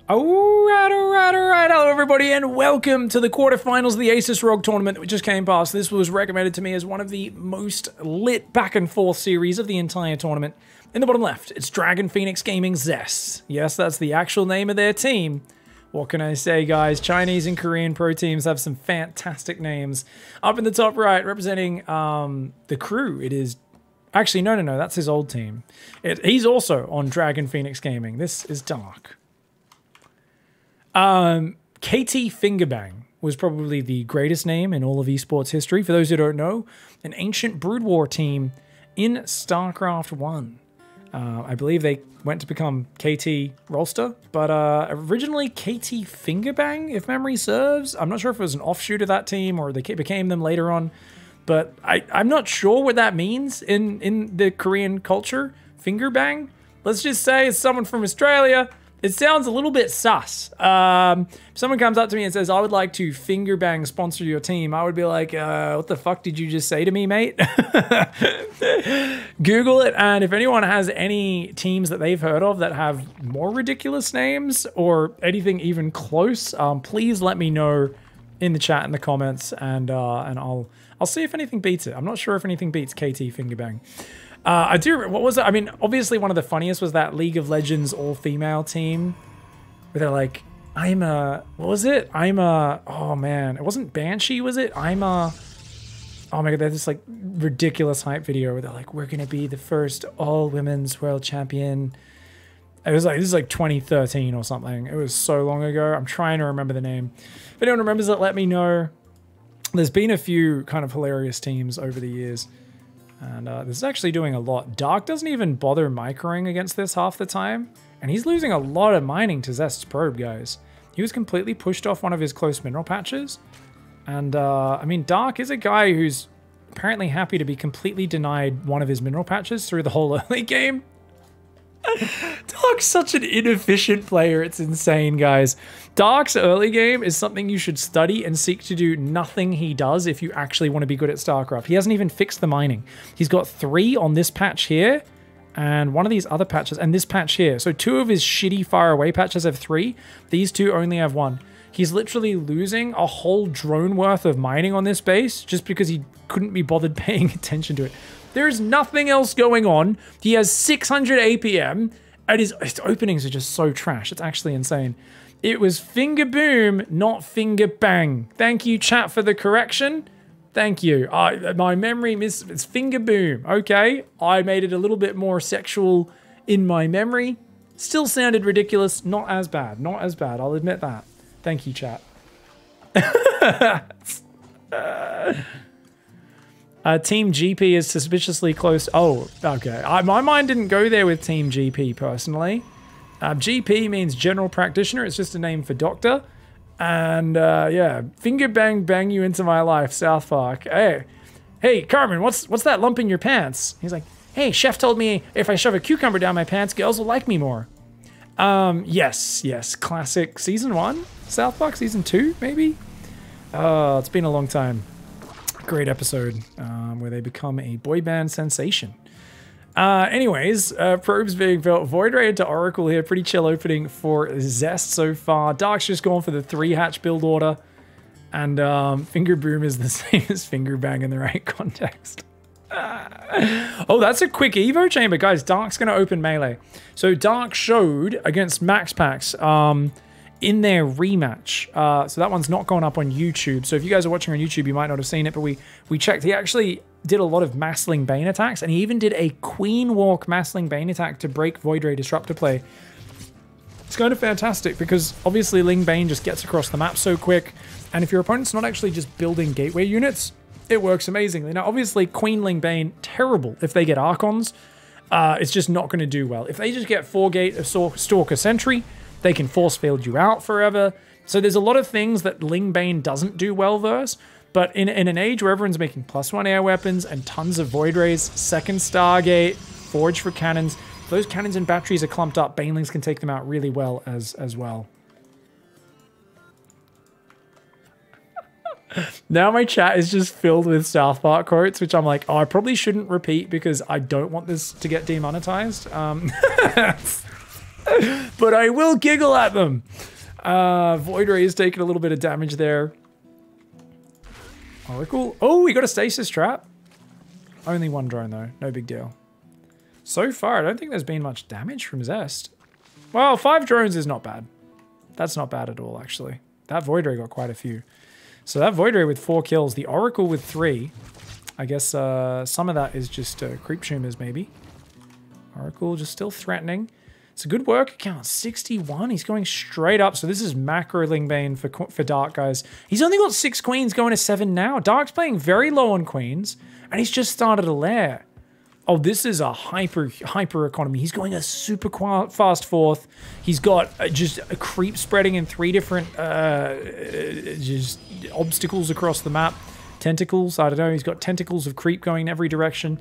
Alright, hello everybody and welcome to the quarterfinals of the Asus ROG tournament that just came past. This was recommended to me as one of the most lit back and forth series of the entire tournament. In the bottom left, it's Dragon Phoenix Gaming Zest. Yes, that's the actual name of their team. What can I say, guys? Chinese and Korean pro teams have some fantastic names. Up in the top right, representing the crew, it is... Actually, no, that's his old team. He's also on Dragon Phoenix Gaming. This is Dark. KT Fingerbang was probably the greatest name in all of esports history. For those who don't know, an ancient Brood War team in StarCraft 1. I believe they went to become KT Rolster, but originally KT Fingerbang, if memory serves. I'm not sure if it was an offshoot of that team or they became them later on, but I'm not sure what that means in the Korean culture. Fingerbang? Let's just say it's someone from Australia. It sounds a little bit sus. If someone comes up to me and says, I would like to fingerbang sponsor your team, I would be like, what the fuck did you just say to me, mate? Google it, and if anyone has any teams that they've heard of that have more ridiculous names or anything even close, please let me know in the chat in the comments, and I'll see if anything beats it. I'm not sure if anything beats KT Fingerbang. What was it? I mean, obviously one of the funniest was that League of Legends all-female team where they're like, what was it? Oh man, it wasn't Banshee, was it? Oh my god, they had this like ridiculous hype video where they're like, we're gonna be the first all-women's world champion. It was like, this is like 2013 or something. It was so long ago. I'm trying to remember the name. If anyone remembers it, let me know. There's been a few kind of hilarious teams over the years. And this is actually doing a lot. Dark doesn't even bother microing against this half the time. And he's losing a lot of mining to Zest's probe, guys. He was completely pushed off one of his close mineral patches. And, I mean, Dark is a guy who's apparently happy to be completely denied one of his mineral patches through the whole early game. Dark's such an inefficient player, it's insane, guys. Dark's early game is something you should study and seek to do nothing he does if you actually want to be good at StarCraft. He hasn't even fixed the mining. He's got 3 on this patch here, and one of these other patches, and this patch here. So 2 of his shitty far away patches have 3. These 2 only have 1. He's literally losing a whole drone worth of mining on this base just because he couldn't be bothered paying attention to it. There's nothing else going on. He has 600 APM, and his openings are just so trash. It's actually insane. It was finger boom, not finger bang. Thank you, chat, for the correction. Thank you. My memory it's finger boom. Okay, I made it a little bit more sexual in my memory. Still sounded ridiculous. Not as bad. Not as bad. I'll admit that. Thank you, chat. Team GP is suspiciously close. Oh, okay. My mind didn't go there with Team GP, personally. GP means General Practitioner. It's just a name for doctor. And, yeah. Finger bang, bang you into my life, South Park. Hey, Carmen, what's that lump in your pants? He's like, hey, chef told me if I shove a cucumber down my pants, girls will like me more. Yes. Classic Season 1? South Park Season 2, maybe? Oh, it's been a long time. Great episode where they become a boy band sensation. Anyways, probes being built. Void Ray into Oracle here. Pretty chill opening for Zest so far. Dark's just gone for the 3-hatch build order. And Finger Boom is the same as Finger Bang in the right context. Oh, that's a quick Evo chamber. Guys, Dark's going to open melee. So Dark showed against Max Pax in their rematch. So that one's not gone up on YouTube. So if you guys are watching on YouTube, you might not have seen it, but we checked. He actually did a lot of Massling Bane attacks, and he even did a Queen Walk Massling Bane attack to break Void Ray Disruptor play. It's kind of fantastic because obviously Ling Bane just gets across the map so quick, and if your opponent's not actually just building gateway units, it works amazingly. Now obviously Queen Ling Bane, terrible if they get Archons. It's just not going to do well. If they just get 4-gate of Stalker Sentry, they can force field you out forever. So there's a lot of things that Ling Bane doesn't do well versus. But in an age where everyone's making +1 air weapons and tons of Void Rays, second Stargate, Forge for cannons, if those cannons and batteries are clumped up, Banelings can take them out really well as well. Now my chat is just filled with South Park quotes, which I'm like, oh, I probably shouldn't repeat because I don't want this to get demonetized. but I will giggle at them. Void Ray is taking a little bit of damage there. Oracle. Oh, we got a stasis trap. Only one drone though, no big deal. So far, I don't think there's been much damage from Zest. Well, 5 drones is not bad. That's not bad at all, actually. That Void Ray got quite a few. So that Void Ray with 4 kills, the Oracle with 3. I guess some of that is just creep tumors, maybe. Oracle just still threatening. It's a good work count, 61. He's going straight up. So this is macro Lingbane for Dark, guys. He's only got 6 queens going to 7 now. Dark's playing very low on queens, and he's just started a lair. Oh, this is a hyper economy. He's going a super fast 4th. He's got just a creep spreading in 3 different just obstacles across the map. Tentacles, I don't know. He's got tentacles of creep going in every direction.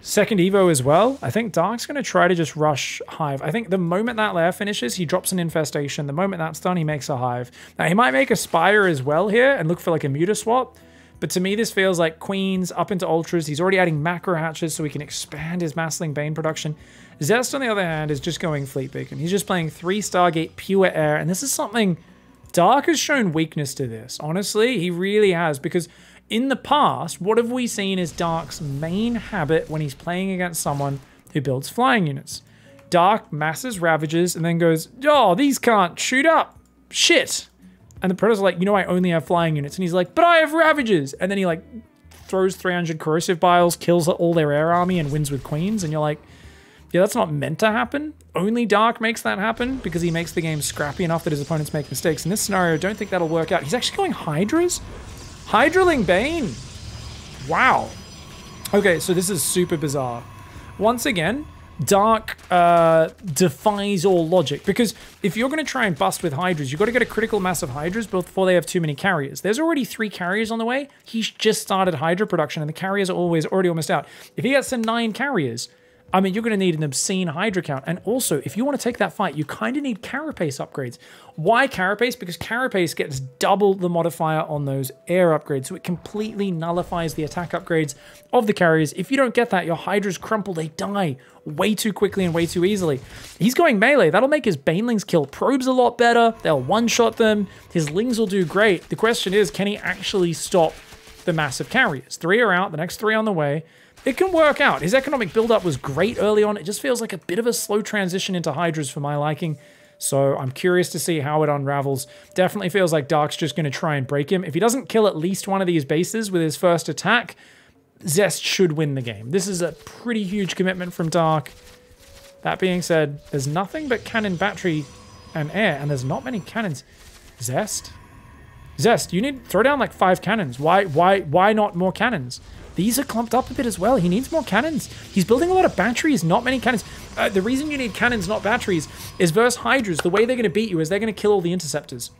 Second Evo as well. I think Dark's going to try to just rush Hive. I think the moment that lair finishes, he drops an infestation. The moment that's done, he makes a Hive. Now, he might make a Spire as well here and look for like a Muta swap. But to me, this feels like Queens up into Ultras. He's already adding macro hatches so he can expand his Massling Bane production. Zest, on the other hand, is just going Fleet Beacon. He's just playing 3 Stargate pure air. And this is something... Dark has shown weakness to this. Honestly, he really has. Because in the past, what have we seen is Dark's main habit when he's playing against someone who builds flying units? Dark masses Ravages and then goes, oh, these can't shoot up. Shit. And the Predator's like, you know, I only have flying units. And he's like, but I have Ravages. And then he like throws 300 Corrosive Biles, kills all their air army and wins with Queens. And you're like, yeah, that's not meant to happen. Only Dark makes that happen because he makes the game scrappy enough that his opponents make mistakes. In this scenario, I don't think that'll work out. He's actually going Hydras? Hydraling Bane. Wow. Okay, so this is super bizarre. Once again, Dark defies all logic, because if you're going to try and bust with Hydras, you've got to get a critical mass of Hydras before they have too many carriers. There's already 3 carriers on the way. He's just started Hydra production, and the carriers are already almost out. If he gets to 9 carriers, I mean, you're going to need an obscene Hydra count. And also, if you want to take that fight, you kind of need Carapace upgrades. Why Carapace? Because Carapace gets double the modifier on those air upgrades, so it completely nullifies the attack upgrades of the carriers. If you don't get that, your Hydras crumple. They die way too quickly and way too easily. He's going melee. That'll make his Banelings kill probes a lot better. They'll one-shot them. His Lings will do great. The question is, can he actually stop the massive carriers? 3 are out, the next 3 on the way. It can work out. His economic build-up was great early on. It just feels like a bit of a slow transition into Hydras for my liking. So I'm curious to see how it unravels. Definitely feels like Dark's just going to try and break him. If he doesn't kill at least one of these bases with his first attack, Zest should win the game. This is a pretty huge commitment from Dark. That being said, there's nothing but cannon, battery, and air, and there's not many cannons. Zest? Zest, you need to throw down like 5 cannons. Why not more cannons? These are clumped up a bit as well. He needs more cannons. He's building a lot of batteries, not many cannons. The reason you need cannons, not batteries, is versus Hydras. The way they're going to beat you is they're going to kill all the interceptors.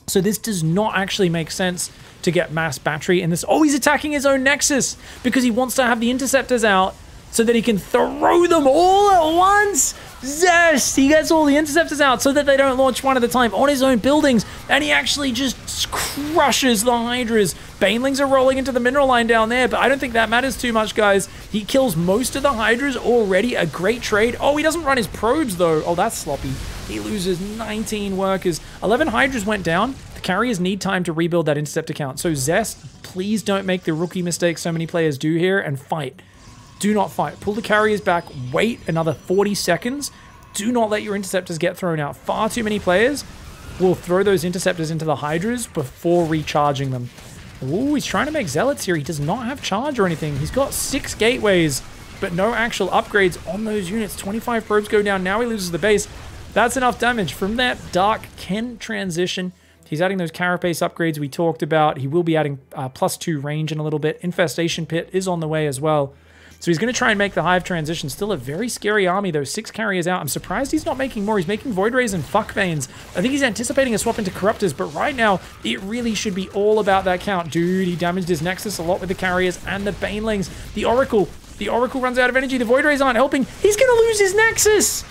So this does not actually make sense to get mass battery in this. Oh, he's attacking his own Nexus because he wants to have the interceptors out so that he can throw them all at once. Zest! He gets all the interceptors out so that they don't launch one at a time on his own buildings, and he actually just crushes the Hydras. Banelings are rolling into the mineral line down there, but I don't think that matters too much, guys. He kills most of the Hydras already. A great trade. Oh, he doesn't run his probes, though. Oh, that's sloppy. He loses 19 workers. 11 Hydras went down. The carriers need time to rebuild that interceptor count. So Zest, please don't make the rookie mistake so many players do here and fight. Do not fight. Pull the carriers back. Wait another 40 seconds. Do not let your interceptors get thrown out. Far too many players will throw those interceptors into the Hydras before recharging them. Ooh, he's trying to make Zealots here. He does not have charge or anything. He's got 6 gateways, but no actual upgrades on those units. 25 probes go down. Now he loses the base. That's enough damage. From that, Dark can transition. He's adding those Carapace upgrades we talked about. He will be adding +2 range in a little bit. Infestation Pit is on the way as well. So he's going to try and make the Hive transition. Still a very scary army, though. 6 carriers out. I'm surprised he's not making more. He's making Void Rays and Fuckbanes. I think he's anticipating a swap into Corruptors, but right now, it really should be all about that count. Dude, he damaged his Nexus a lot with the carriers and the Banelings. The Oracle runs out of energy. The Void Rays aren't helping. He's going to lose his Nexus!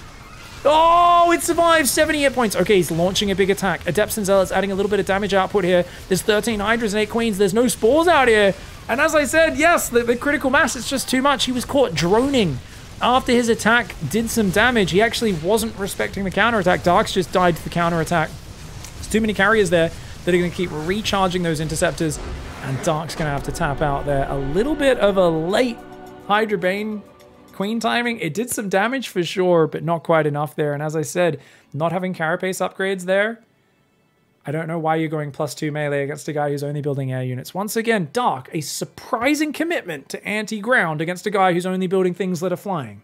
Oh, it survives. 70 hit points. Okay, he's launching a big attack. Adepts and Zealots adding a little bit of damage output here. There's 13 Hydras and 8 Queens. There's no Spores out here. And as I said, yes, the critical mass is just too much. He was caught droning after his attack did some damage, he actually wasn't respecting the counterattack. Dark's just died to the counterattack. There's too many carriers there that are going to keep recharging those interceptors, and Dark's going to have to tap out there. A little bit of a late Hydra Bane Queen timing. It did some damage for sure, but not quite enough there. And as I said, not having Carapace upgrades there, I don't know why you're going +2 melee against a guy who's only building air units. Once again, Dark, a surprising commitment to anti-ground against a guy who's only building things that are flying.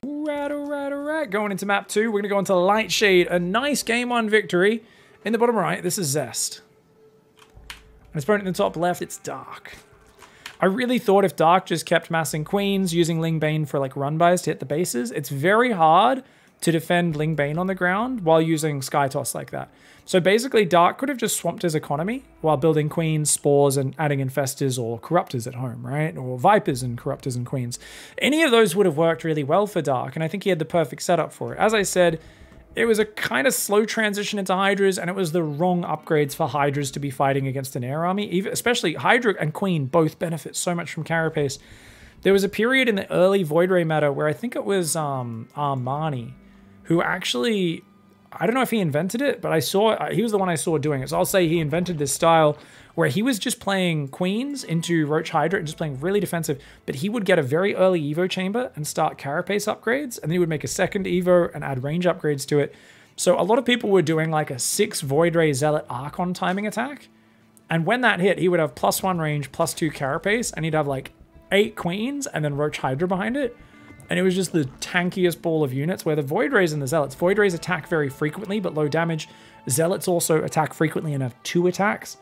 Alright. Going into map 2, we're going to go into Lightshade. A nice game 1 victory. In the bottom right, this is Zest. And his opponent in the top left, it's Dark. I really thought if Dark just kept massing Queens, using Ling Bane for like run-bys to hit the bases, it's very hard to defend Ling Bane on the ground while using Sky Toss like that. So basically, Dark could have just swamped his economy while building Queens, Spores, and adding Infestors or Corruptors at home, right? Or Vipers and Corruptors and Queens. Any of those would have worked really well for Dark, and I think he had the perfect setup for it. As I said, it was a kind of slow transition into Hydras, and it was the wrong upgrades for Hydras to be fighting against an air army. Even, especially Hydra and Queen both benefit so much from Carapace. There was a period in the early Void Ray meta where I think it was Armani, who actually, I don't know if he invented it, but he was the one I saw doing it. So I'll say he invented this style where he was just playing Queens into Roach Hydra and just playing really defensive, but he would get a very early Evo chamber and start Carapace upgrades, and then he would make a second Evo and add range upgrades to it. So a lot of people were doing like a 6 Void Ray Zealot Archon timing attack, and when that hit, he would have +1 range, +2 Carapace, and he'd have like 8 Queens and then Roach Hydra behind it. And it was just the tankiest ball of units, where the Void Rays and the Zealots. Void Rays attack very frequently, but low damage. Zealots also attack frequently and have 2 attacks.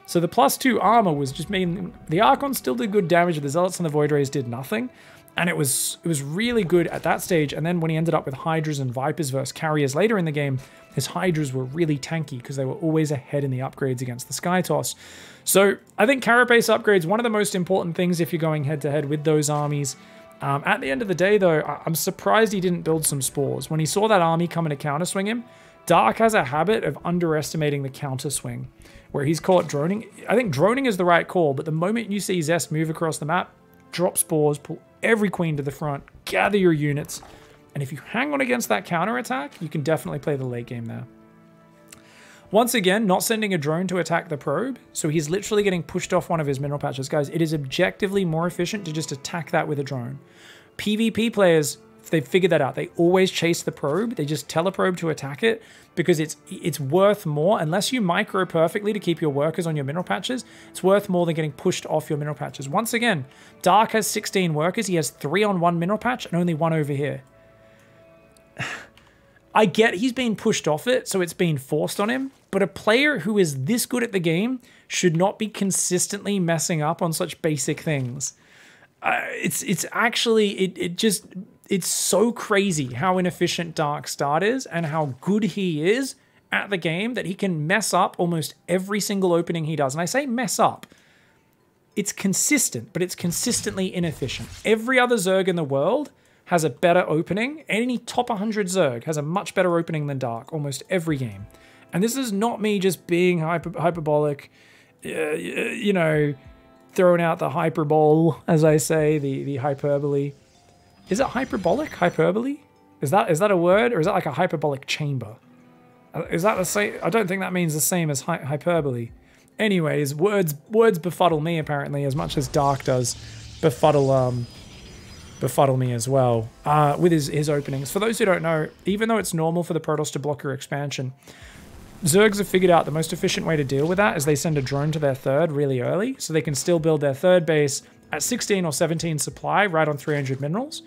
So the +2 armor was just mean the Archon still did good damage, but the Zealots and the Void Rays did nothing. And it was really good at that stage. And then when he ended up with Hydras and Vipers versus Carriers later in the game, his Hydras were really tanky because they were always ahead in the upgrades against the Sky Toss. So I think Carapace upgrades, one of the most important things if you're going head-to-head with those armies. At the end of the day, though, I'm surprised he didn't build some Spores. When he saw that army coming to counter-swing him, Dark has a habit of underestimating the counter-swing, where he's caught droning. I think droning is the right call, but the moment you see Zest move across the map, drop Spores, pull every Queen to the front, gather your units, and if you hang on against that counter-attack, you can definitely play the late game there. Once again, not sending a drone to attack the probe, so he's literally getting pushed off one of his mineral patches. Guys, it is objectively more efficient to just attack that with a drone. PvP players, if they've figured that out, they always chase the probe. They just tell a probe to attack it because it's worth more. Unless you micro perfectly to keep your workers on your mineral patches, it's worth more than getting pushed off your mineral patches. Once again, Dark has 16 workers. He has 3 on 1 mineral patch and only 1 over here. I get he's been pushed off it, so it's been forced on him, but a player who is this good at the game should not be consistently messing up on such basic things. It's so crazy how inefficient Dark Start is and how good he is at the game that he can mess up almost every single opening he does. And I say mess up. It's consistent, but it's consistently inefficient. Every other Zerg in the world has a better opening. Any top 100 Zerg has a much better opening than Dark almost every game. And this is not me just being hyperbolic, you know, throwing out the hyperbole, as I say, the hyperbole. Is it hyperbolic? Hyperbole? Is that a word, or is that like a hyperbolic chamber? Is that the same? I don't think that means the same as hyperbole. Anyways, words befuddle me apparently as much as Dark does befuddle me as well with his openings. For those who don't know, even though it's normal for the PROTOSS to block your expansion, Zergs have figured out the most efficient way to deal with that is they send a drone to their third really early, so they can still build their third base at 16 or 17 supply right on 300 minerals.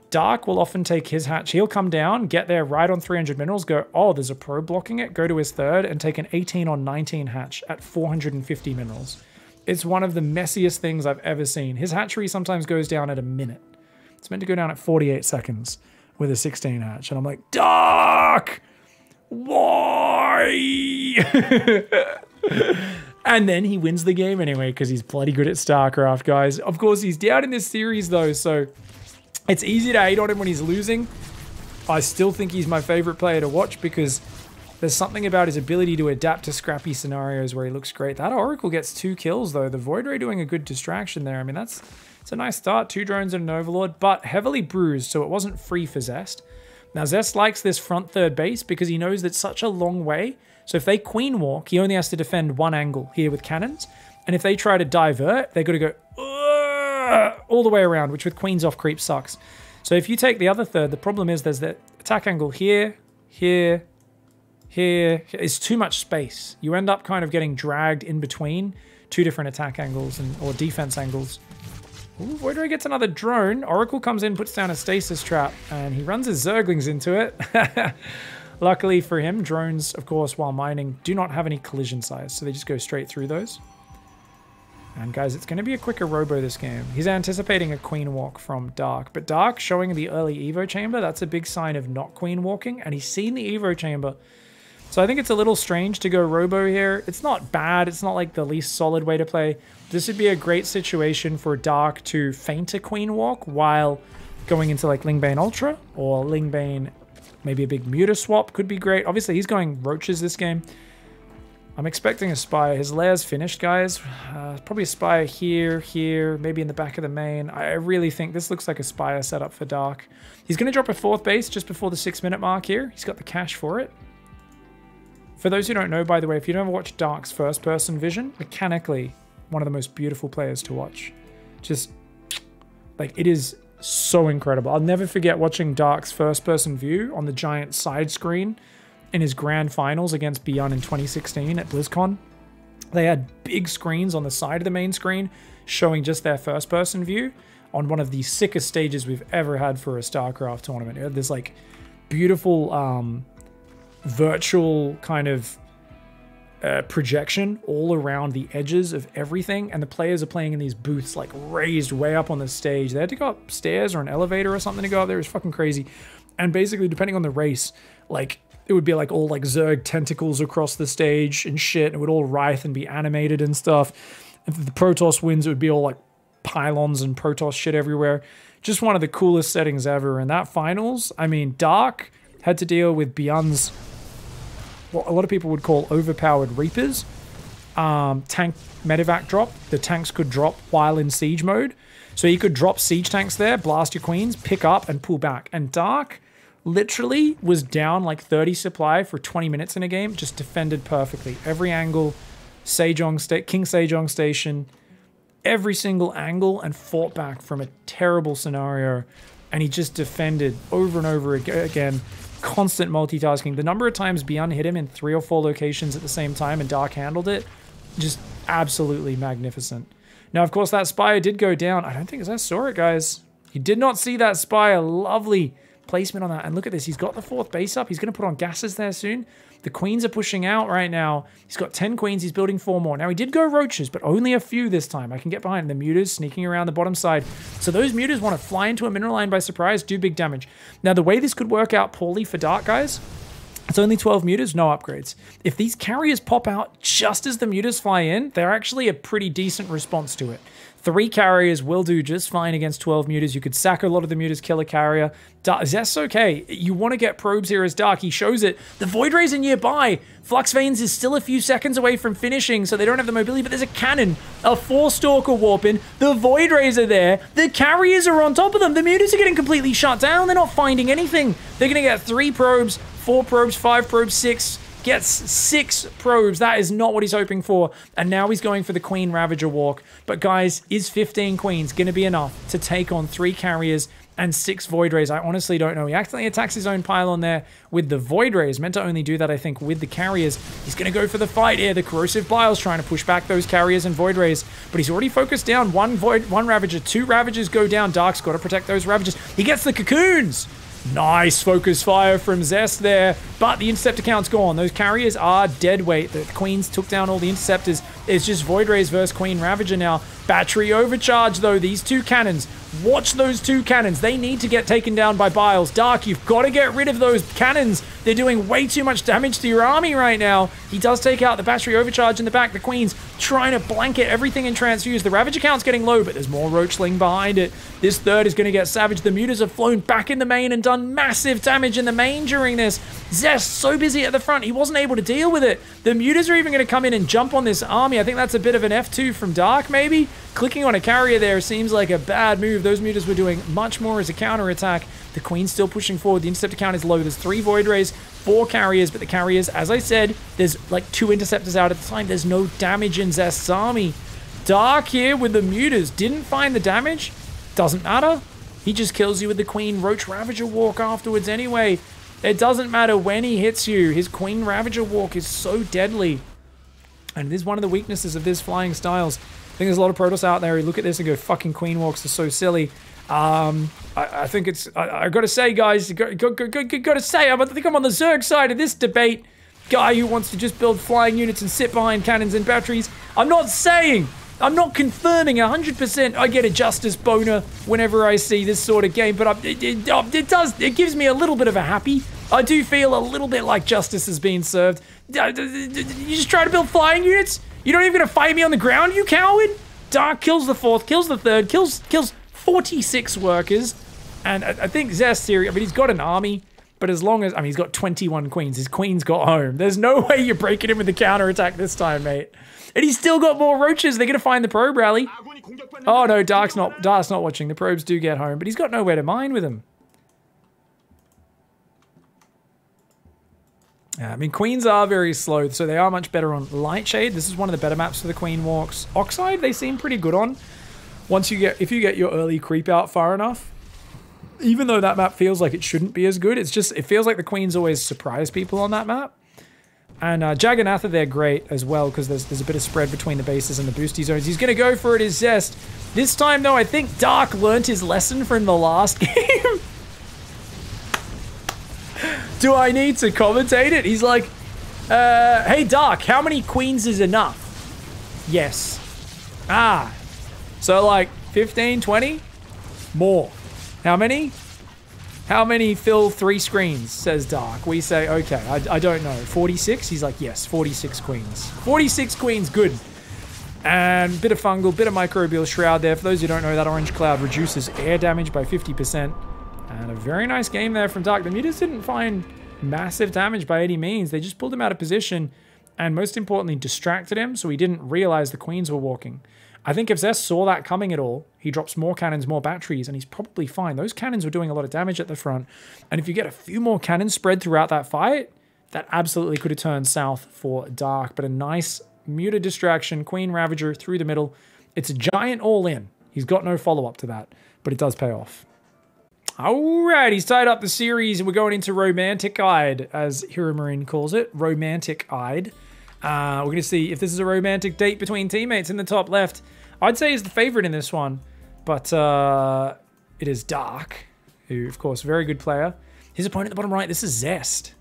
Dark will often take his hatch. He'll come down, get there right on 300 minerals, go, oh, there's a probe blocking it, go to his third, and take an 18 on 19 hatch at 450 minerals. It's one of the messiest things I've ever seen. His hatchery sometimes goes down at a minute. It's meant to go down at 48 seconds with a 16 hatch. And I'm like, Dark! Why? And then he wins the game anyway because he's bloody good at StarCraft, guys. Of course, he's down in this series, though, so it's easy to hate on him when he's losing. I still think he's my favorite player to watch because there's something about his ability to adapt to scrappy scenarios where he looks great. That Oracle gets 2 kills, though. The Void Ray doing a good distraction there. I mean, that's It's a nice start, 2 drones and an Overlord, but heavily bruised, so it wasn't free for Zest. Now, Zest likes this front third base because he knows that's such a long way. So if they queen walk, he only has to defend one angle here with cannons. And if they try to divert, they got to go all the way around, which with queens off creep sucks. So if you take the other third, the problem is there's that attack angle here, here, here. It's too much space. You end up kind of getting dragged in between 2 different attack angles or defense angles. Ooh, Void Ray gets another drone. Oracle comes in, puts down a stasis trap, and he runs his Zerglings into it. Luckily for him, drones, of course, while mining, do not have any collision size, so they just go straight through those. And guys, it's going to be a quicker robo this game. He's anticipating a queen walk from Dark, but Dark showing the early Evo chamber, that's a big sign of not queen walking, and he's seen the Evo chamber. So I think it's a little strange to go robo here. It's not bad. It's not like the least solid way to play. This would be a great situation for Dark to feint a queen walk while going into like Lingbane Ultra or Lingbane, maybe a big Muta swap could be great. Obviously, he's going Roaches this game. I'm expecting a Spire. His lair's finished, guys. Probably a Spire here, here, maybe in the back of the main. I really think this looks like a Spire setup for Dark. He's going to drop a 4th base just before the 6-minute mark here. He's got the cash for it. For those who don't know, by the way, if you've never watched Dark's first-person vision, mechanically, one of the most beautiful players to watch. Just, like, it is so incredible. I'll never forget watching Dark's first-person view on the giant side screen in his grand finals against Beyond in 2016 at BlizzCon. They had big screens on the side of the main screen showing just their first-person view on one of the sickest stages we've ever had for a StarCraft tournament. It had this, like, beautiful virtual kind of projection all around the edges of everything, and the players are playing in these booths like raised way up on the stage. They had to go upstairs or an elevator or something to go up there. It was fucking crazy. And basically, depending on the race, like it would be like all like Zerg tentacles across the stage and shit. It would all writhe and be animated and stuff. If the Protoss wins, it would be all like pylons and Protoss shit everywhere. Just one of the coolest settings ever. And that finals, I mean, Dark had to deal with Beyond's what a lot of people would call overpowered Reapers. Tank medevac drop. The tanks could drop while in siege mode. So you could drop siege tanks there, blast your queens, pick up, and pull back. And Dark literally was down like 30 supply for 20 minutes in a game, just defended perfectly. Every angle, King Sejong Station, every single angle, and fought back from a terrible scenario. And he just defended over and over again. Constant multitasking. The number of times Beyond hit him in 3 or 4 locations at the same time and Dark handled it, just absolutely magnificent. Now, of course, that Spire did go down. I don't think I saw it, guys. He did not see that Spire. Lovely placement on that. And look at this. He's got the 4th base up. He's going to put on gases there soon. The queens are pushing out right now. He's got 10 queens. He's building 4 more. Now, he did go Roaches, but only a few this time. I can get behind the Mutas sneaking around the bottom side. So those Mutas want to fly into a mineral line by surprise, do big damage. Now, the way this could work out poorly for Dark, guys, it's only 12 Mutas, no upgrades. If these carriers pop out just as the Mutas fly in, they're actually a pretty decent response to it. 3 carriers will do just fine against 12 Mutas. You could sack a lot of the Mutas, kill a carrier. Zest's okay. You want to get probes here as Dark. He shows it. The Void Rays are nearby. Flux Veins is still a few seconds away from finishing, so they don't have the mobility, but there's a cannon. A 4-Stalker warp in. The Void Rays are there. The carriers are on top of them. The Mutas are getting completely shut down. They're not finding anything. They're going to get 3 probes, 4 probes, 5 probes, 6. Gets 6 probes. That is not what he's hoping for. And now he's going for the Queen Ravager walk. But guys, is 15 Queens going to be enough to take on 3 carriers and 6 Void Rays? I honestly don't know. He accidentally attacks his own pylon there with the Void Rays. Meant to only do that, I think, with the carriers. He's going to go for the fight here. The Corrosive Bile's trying to push back those carriers and Void Rays. But he's already focused down. 1 Ravager. 2 Ravagers go down. Dark's got to protect those Ravagers. He gets the Cocoons. Nice focus fire from Zest there, but the interceptor count's gone. Those carriers are dead weight. The Queens took down all the interceptors. It's just Void Rays versus Queen Ravager now. Battery overcharge, though. These 2 cannons, Watch those 2 cannons. They need to get taken down by Biles. Dark, you've got to get rid of those cannons. They're doing way too much damage to your army right now. He does take out the battery overcharge in the back. The Queen's trying to blanket everything in Transfuse. The Ravager count's getting low, but there's more Roachling behind it. This third is going to get savaged. The Mutas have flown back in the main and done massive damage in the main during this. Zest so busy at the front, he wasn't able to deal with it. The Mutas are even going to come in and jump on this army. I think that's a bit of an F2 from Dark, maybe. Clicking on a carrier there seems like a bad move. Those Mutas were doing much more as a counter-attack. The Queen's still pushing forward. The Interceptor count is low. There's 3 Void Rays, 4 carriers, but the carriers, as I said, there's like 2 Interceptors out at the time. There's no damage in Zest's army. Dark here with the Mutas. Didn't find the damage. Doesn't matter. He just kills you with the Queen Roach Ravager Walk afterwards anyway. It doesn't matter when he hits you. His Queen Ravager Walk is so deadly. And it is one of the weaknesses of this flying styles. I think there's a lot of Protoss out there who look at this and go, fucking Queen Walks are so silly. I think it's, I gotta say, guys, gotta say, I think I'm on the Zerg side of this debate. Guy who wants to just build flying units and sit behind cannons and batteries. I'm not saying, I'm not confirming 100% I get a justice boner whenever I see this sort of game, but it gives me a little bit of a happy. I do feel a little bit like justice is being served. You just try to build flying units? You're not even gonna fight me on the ground, you coward? Dark kills the 4th, kills the 3rd, kills 46 workers. And I think Zest here, I mean, he's got an army, but as long as, I mean, he's got 21 queens. His queen's got home. There's no way you're breaking him with the counterattack this time, mate. And he's still got more roaches. They're gonna find the probe rally. Oh no, Dark's not watching. The probes do get home, but he's got nowhere to mine with him. Yeah, I mean, Queens are very slow, so they are much better on Lightshade. This is one of the better maps for the Queen Walks. Oxide, they seem pretty good on. If you get your early creep out far enough, even though that map feels like it shouldn't be as good, it feels like the Queens always surprise people on that map. And Jagannatha, they're great as well, because there's a bit of spread between the bases and the boosty zones. He's going to go for it as Zest. This time, though, I think Dark learnt his lesson from the last game. Do I need to commentate it? He's like, hey, Dark, how many queens is enough? Yes. Ah. So, like, 15, 20? More. How many? How many fill 3 screens, says Dark. We say, okay, I don't know. 46? He's like, yes, 46 queens. 46 queens, good. And bit of fungal, bit of microbial shroud there. For those who don't know, that orange cloud reduces air damage by 50%. And a very nice game there from Dark. The Mutas didn't find massive damage by any means. They just pulled him out of position and, most importantly, distracted him so he didn't realize the queens were walking. I think if Zest saw that coming at all, he drops more cannons, more batteries, and he's probably fine. Those cannons were doing a lot of damage at the front. And if you get a few more cannons spread throughout that fight, that absolutely could have turned south for Dark. But a nice Muta distraction, Queen Ravager through the middle. It's a giant all-in. He's got no follow-up to that, but it does pay off. Alright, he's tied up the series and we're going into Romantic-Eyed, as Hero Marine calls it. Romantic-Eyed. We're going to see if this is a romantic date between teammates in the top left. I'd say he's the favorite in this one, but it is Dark, who, of course, very good player. His opponent at the bottom right, this is Zest.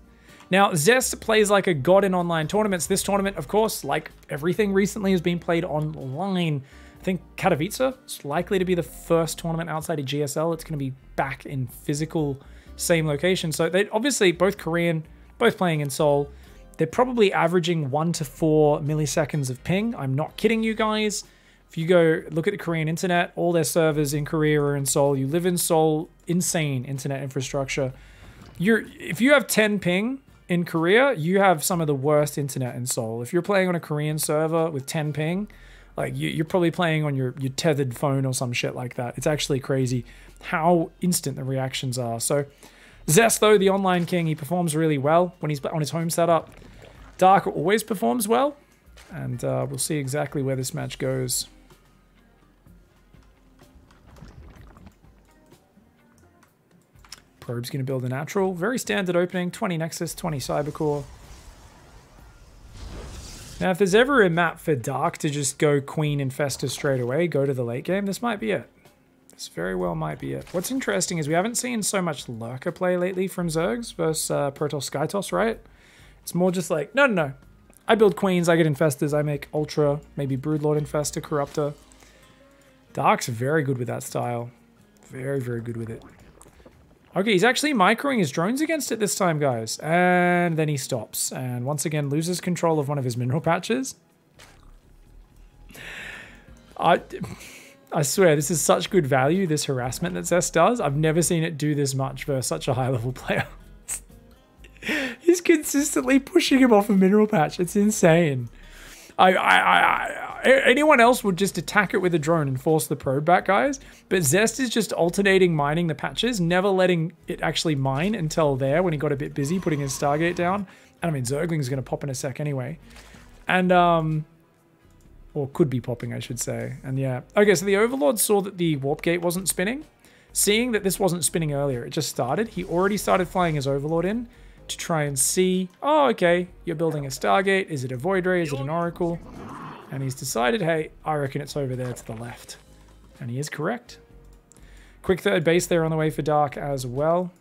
Now, Zest plays like a god in online tournaments. This tournament, of course, like everything recently, has been played online. I think Katowice is likely to be the first tournament outside of GSL. It's going to be back in physical, same location. So they obviously both Korean, both playing in Seoul. They're probably averaging 1 to 4 milliseconds of ping. I'm not kidding you guys. If you go look at the Korean internet, all their servers in Korea are in Seoul. You live in Seoul, insane internet infrastructure. If you have 10 ping in Korea, you have some of the worst internet in Seoul. If you're playing on a Korean server with 10 ping, like you're probably playing on your tethered phone or some shit like that. It's actually crazy how instant the reactions are. So Zest, though, the online king, he performs really well when he's on his home setup. Dark always performs well, and we'll see exactly where this match goes. Probe's going to build a natural. Very standard opening, 20 Nexus, 20 Cybercore. Now, if there's ever a map for Dark to just go Queen Infestor straight away, go to the late game, this might be it. This very well might be it. What's interesting is we haven't seen so much Lurker play lately from Zergs versus PROTOSS Skytoss, right? It's more just like, no. I build Queens, I get Infestors, I make Ultra, maybe Broodlord Infestor, Corruptor. Dark's very good with that style. Very, very good with it. Okay, he's actually microing his drones against it this time, guys. And then he stops. And once again, loses control of one of his mineral patches. I swear, this is such good value, this harassment that Zest does. I've never seen it do this much for such a high-level player. He's consistently pushing him off a mineral patch. It's insane. Anyone else would just attack it with a drone and force the probe back, guys. But Zest is just alternating mining the patches, never letting it actually mine until there when he got a bit busy putting his Stargate down. And I mean, Zergling's going to pop in a sec anyway. And, or could be popping, I should say. And yeah. Okay, so the Overlord saw that the Warp Gate wasn't spinning. Seeing that this wasn't spinning earlier, it just started. He already started flying his Overlord in to try and see, oh, okay, you're building a Stargate. Is it a Void Ray? Is it an Oracle? And he's decided, hey, I reckon it's over there to the left. And he is correct. Quick third base there on the way for Dark as well.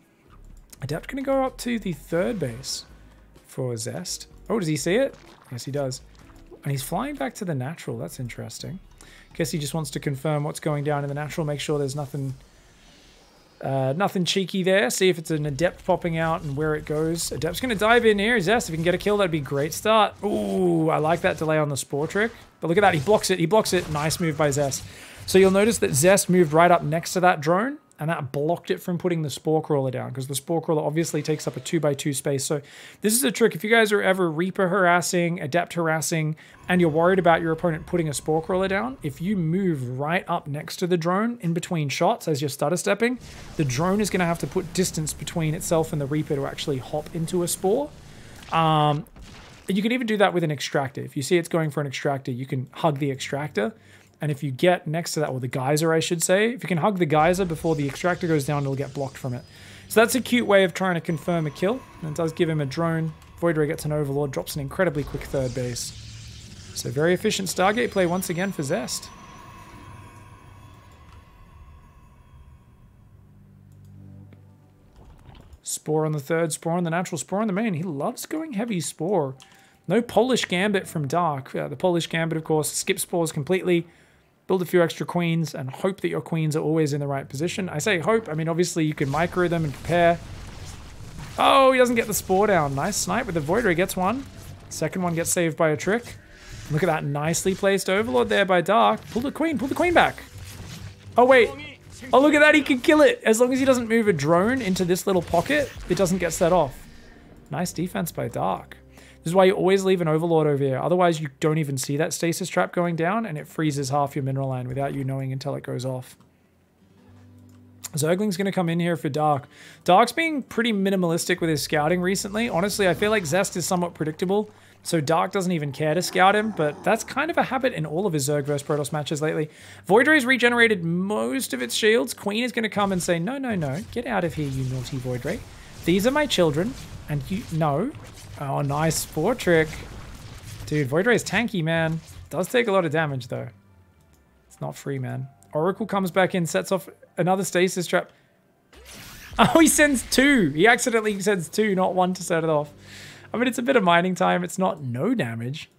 Adept going to go up to the third base for Zest. Oh, does he see it? Yes, he does. And he's flying back to the natural. That's interesting. Guess he just wants to confirm what's going down in the natural, make sure there's nothing cheeky there. See if it's an Adept popping out and where it goes. Adept's going to dive in here. Zest, if he can get a kill, that'd be a great start. Ooh, I like that delay on the Spore trick. But look at that. He blocks it. He blocks it. Nice move by Zest. So you'll notice that Zest moved right up next to that drone, and that blocked it from putting the Spore Crawler down, because the Spore Crawler obviously takes up a 2x2 space. So this is a trick. If you guys are ever Reaper harassing, Adept harassing, and you're worried about your opponent putting a Spore Crawler down, if you move right up next to the drone in between shots as you're stutter stepping, the drone is going to have to put distance between itself and the Reaper to actually hop into a Spore. You can even do that with an Extractor. If you see it's going for an Extractor, you can hug the Extractor. And if you get next to that, or the Geyser, I should say, if you can hug the Geyser before the Extractor goes down, it'll get blocked from it. So that's a cute way of trying to confirm a kill. And it does give him a drone. Void Ray gets an Overlord, drops an incredibly quick third base. So very efficient Stargate play once again for Zest. Spore on the third, Spore on the natural, Spore on the main. He loves going heavy Spore. No Polish Gambit from Dark. The Polish Gambit, of course, skip Spores completely. Build a few extra queens and hope that your queens are always in the right position. I say hope. I mean, obviously, you can micro them and prepare. Oh, he doesn't get the Spore down. Nice snipe with the Void Ray. Gets one. Second one gets saved by a trick. Look at that nicely placed Overlord there by Dark. Pull the queen back. Oh, wait. Oh, look at that. He can kill it. As long as he doesn't move a drone into this little pocket, it doesn't get set off. Nice defense by Dark. This is why you always leave an Overlord over here. Otherwise, you don't even see that stasis trap going down, and it freezes half your mineral line without you knowing until it goes off. Zergling's going to come in here for Dark. Dark's being pretty minimalistic with his scouting recently. Honestly, I feel like Zest is somewhat predictable, so Dark doesn't even care to scout him, but that's kind of a habit in all of his Zerg vs Protoss matches lately. Void Ray's regenerated most of its shields. Queen is going to come and say, no, no, no, get out of here, you naughty Void Ray. These are my children, and you... No. Oh, nice Spore trick. Dude, Void Ray's tanky, man. Does take a lot of damage, though. It's not free, man. Oracle comes back in, sets off another stasis trap. Oh, he sends two. He accidentally sends two, not one to set it off. I mean, it's a bit of mining time. It's not no damage.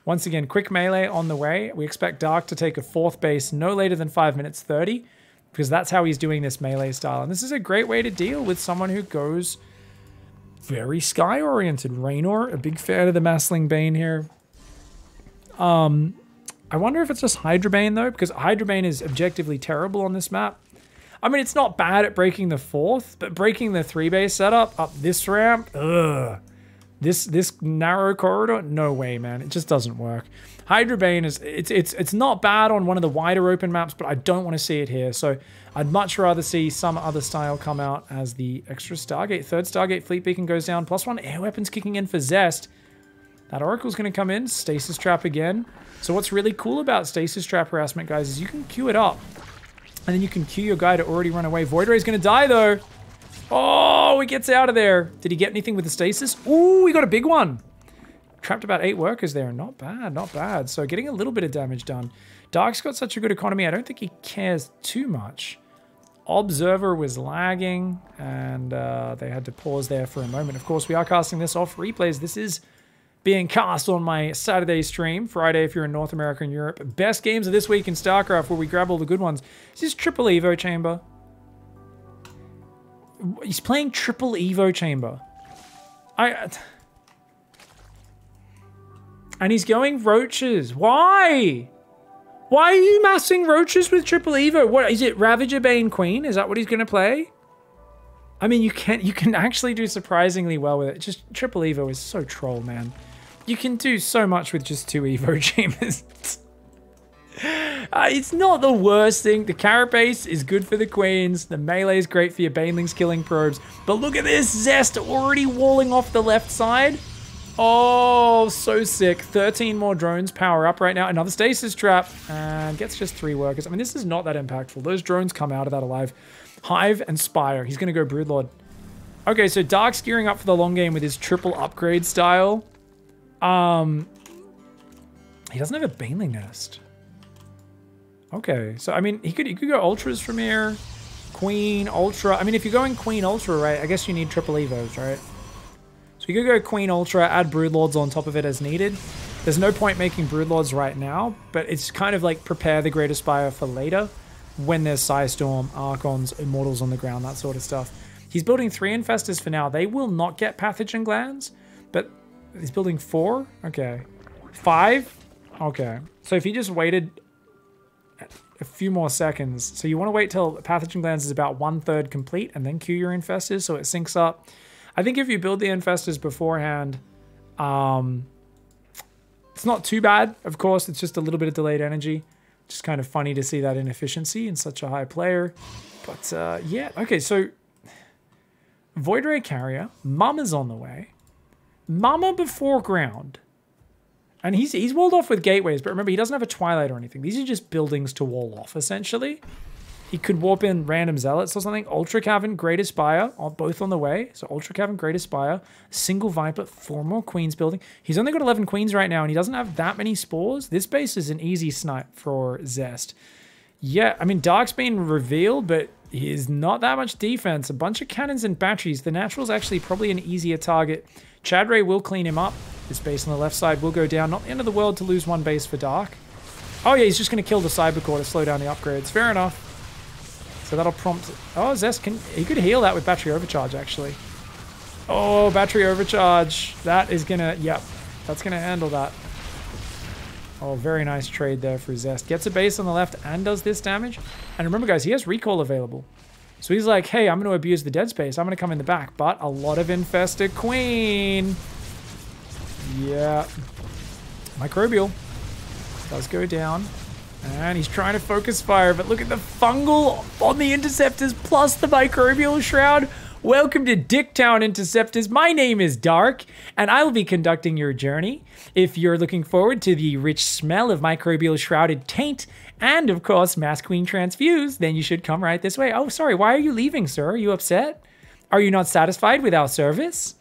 Once again, quick melee on the way. We expect Dark to take a fourth base no later than 5 minutes 30, because that's how he's doing this melee style. And this is a great way to deal with someone who goes... very sky-oriented. Raynor, a big fan of the Massling Bane here. I wonder if it's just Hydrabane, though, because Hydrabane is objectively terrible on this map. I mean, it's not bad at breaking the fourth, but breaking the 3-base setup up this ramp, ugh. This narrow corridor, no way, man. It just doesn't work. Hydrabane is, it's not bad on one of the wider open maps, but I don't want to see it here. So I'd much rather see some other style come out as the extra Stargate. Third Stargate Fleet Beacon goes down. +1 air weapons kicking in for Zest. That Oracle's going to come in. Stasis Trap again. So what's really cool about Stasis Trap harassment, guys, is you can queue it up. And then you can queue your guy to already run away. Void Ray's going to die, though. Oh, he gets out of there. Did he get anything with the Stasis? Ooh, he got a big one. Trapped about 8 workers there. Not bad, not bad. So getting a little bit of damage done. Dark's got such a good economy. I don't think he cares too much. Observer was lagging, and they had to pause there for a moment. Of course, we are casting this off replays. This is being cast on my Saturday stream. Friday, if you're in North America and Europe. Best games of this week in StarCraft, where we grab all the good ones. This is Triple Evo Chamber. He's playing triple Evo chamber. And he's going roaches. Why? Why are you massing roaches with triple Evo? What is it? Ravager Bane Queen? Is that what he's gonna play? I mean, you can actually do surprisingly well with it. Just triple Evo is so troll, man. You can do so much with just 2 Evo chambers. It's not the worst thing. The carapace is good for the queens. The melee is great for your banelings killing probes. But look at this, Zest already walling off the left side. Oh, so sick. 13 more drones power up right now. Another stasis trap and gets just 3 workers. I mean, this is not that impactful. Those drones come out of that alive. Hive and Spire. He's going to go Broodlord. Okay, so Dark's gearing up for the long game with his triple upgrade style. He doesn't have a Baneling Nest. Okay, so I mean, he could go Ultras from here. Queen, Ultra. I mean, if you're going Queen Ultra, right, I guess you need triple Evos, right? So you could go Queen Ultra, add Broodlords on top of it as needed. There's no point making Broodlords right now, but it's kind of like prepare the Great Aspire for later when there's Psystorm, Archons, Immortals on the ground, that sort of stuff. He's building 3 Infestors for now. They will not get Pathogen Glands, but he's building 4? Okay. 5? Okay. So if he just waited a few more seconds. So you want to wait till Pathogen Glands is about 1/3 complete and then queue your Infestors so it syncs up. I think if you build the Infestors beforehand, it's not too bad. Of course, it's just a little bit of delayed energy. Just kind of funny to see that inefficiency in such a high player. But yeah, okay, so Void Ray Carrier, Mama's on the way. Mama before ground. And he's walled off with gateways, but remember, he doesn't have a Twilight or anything. These are just buildings to wall off, essentially. He could warp in random Zealots or something. Ultra Cavern, Great Aspire, both on the way. So Ultra Cavern, Great Aspire, single Viper, 4 more Queens building. He's only got 11 Queens right now, and he doesn't have that many Spores. This base is an easy snipe for Zest. Yeah, I mean, Dark's been revealed, but he is not that much defense. A bunch of cannons and batteries. The Natural's actually probably an easier target. Chadray will clean him up. This base on the left side will go down. Not the end of the world to lose 1 base for Dark. Oh yeah, he's just going to kill the Cybercore to slow down the upgrades. Fair enough. So that'll prompt... Oh, Zest he could heal that with Battery Overcharge, actually. Oh, Battery Overcharge. That is going to... Yep, that's going to handle that. Oh, very nice trade there for Zest. Gets a base on the left and does this damage. And remember, guys, he has Recall available. So he's like, hey, I'm going to abuse the dead space. I'm going to come in the back. But a lot of Infested Queen. Yeah. Microbial does go down. And he's trying to focus fire, but look at the fungal on the Interceptors plus the Microbial Shroud. Welcome to Dicktown, Interceptors. My name is Dark, and I will be conducting your journey. If you're looking forward to the rich smell of Microbial Shrouded Taint, and of course, Mass Queen Transfuse, then you should come right this way. Oh, sorry, why are you leaving, sir? Are you upset? Are you not satisfied with our service?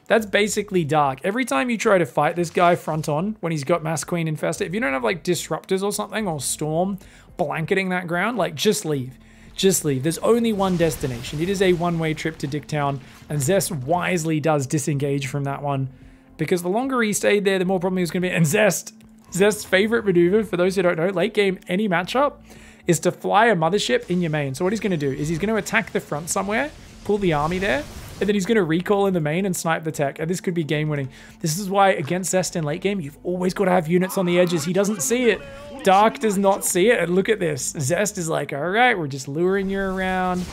That's basically Dark. Every time you try to fight this guy front on, when he's got Mass Queen infested, if you don't have like Disruptors or something, or Storm blanketing that ground, like just leave. Just leave. There's only one destination. It is a one-way trip to Dicktown, and Zest wisely does disengage from that one, because the longer he stayed there, the more problem he was going to be. And Zest's favorite maneuver, for those who don't know, late game, any matchup, is to fly a mothership in your main. So what he's going to do is he's going to attack the front somewhere, pull the army there, and then he's going to recall in the main and snipe the tech. And this could be game winning. This is why against Zest in late game, you've always got to have units on the edges. He doesn't see it. Dark does not see it. And look at this. Zest is like, all right, we're just luring you around.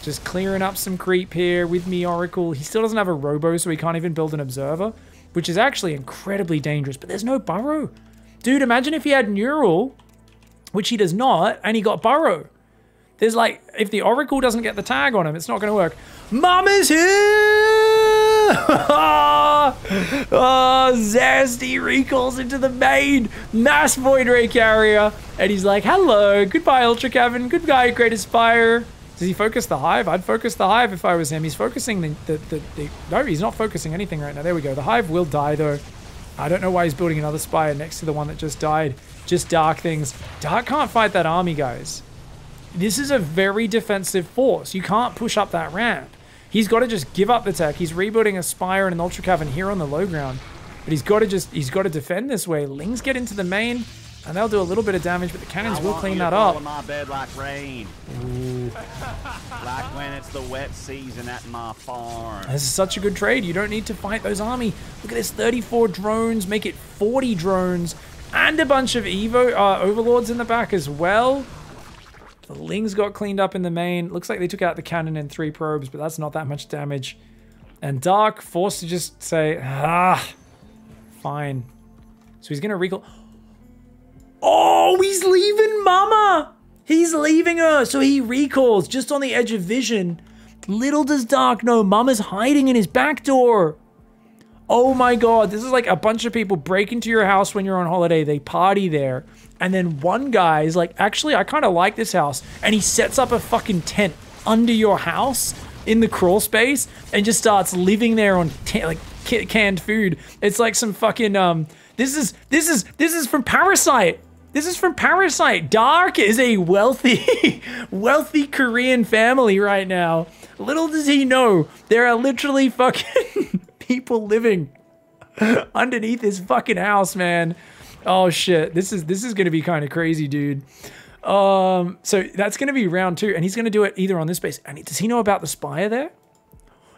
Just clearing up some creep here with me, Oracle. He still doesn't have a Robo, so he can't even build an Observer, which is actually incredibly dangerous. But there's no Burrow. Dude, imagine if he had Neural, which he does not, and he got Burrow. There's like, if the Oracle doesn't get the tag on him, it's not going to work. Mama's here! Oh, Zest, he recalls into the main. Mass Void Ray Carrier. And he's like, hello, goodbye Ultra Cavern, goodbye Great Aspire. Does he focus the Hive? I'd focus the Hive if I was him. He's focusing no, he's not focusing anything right now. There we go. The Hive will die though. I don't know why he's building another Spire next to the one that just died. Just Dark things. Dark can't fight that army, guys. This is a very defensive force. You can't push up that ramp. He's got to just give up the tech. He's rebuilding a Spire and an Ultra Cavern here on the low ground. But he's got to defend this way. Lings get into the main. And they'll do a little bit of damage, but the cannons will clean that up. My bed like rain. Ooh. Like when it's the wet season at my farm. This is such a good trade. You don't need to fight those army. Look at this, 34 drones, make it 40 drones, and a bunch of overlords in the back as well. The Lings got cleaned up in the main. Looks like they took out the cannon and 3 probes, but that's not that much damage. And Dark forced to just say, fine. So he's going to recall. Oh, he's leaving Mama. He's leaving her. So he recalls just on the edge of vision. Little does Dark know Mama's hiding in his back door. Oh my God. This is like a bunch of people break into your house when you're on holiday. They party there. And then one guy is like, actually, I kind of like this house. And he sets up a fucking tent under your house in the crawl space and just starts living there on like canned food. It's like some fucking, this is from Parasite. This is from Parasite. Dark is a wealthy, wealthy Korean family right now. Little does he know, there are literally fucking people living underneath his fucking house, man. Oh shit, this is gonna be kind of crazy, dude. So that's gonna be round 2, and he's gonna do it either on this base. And does he know about the Spire there?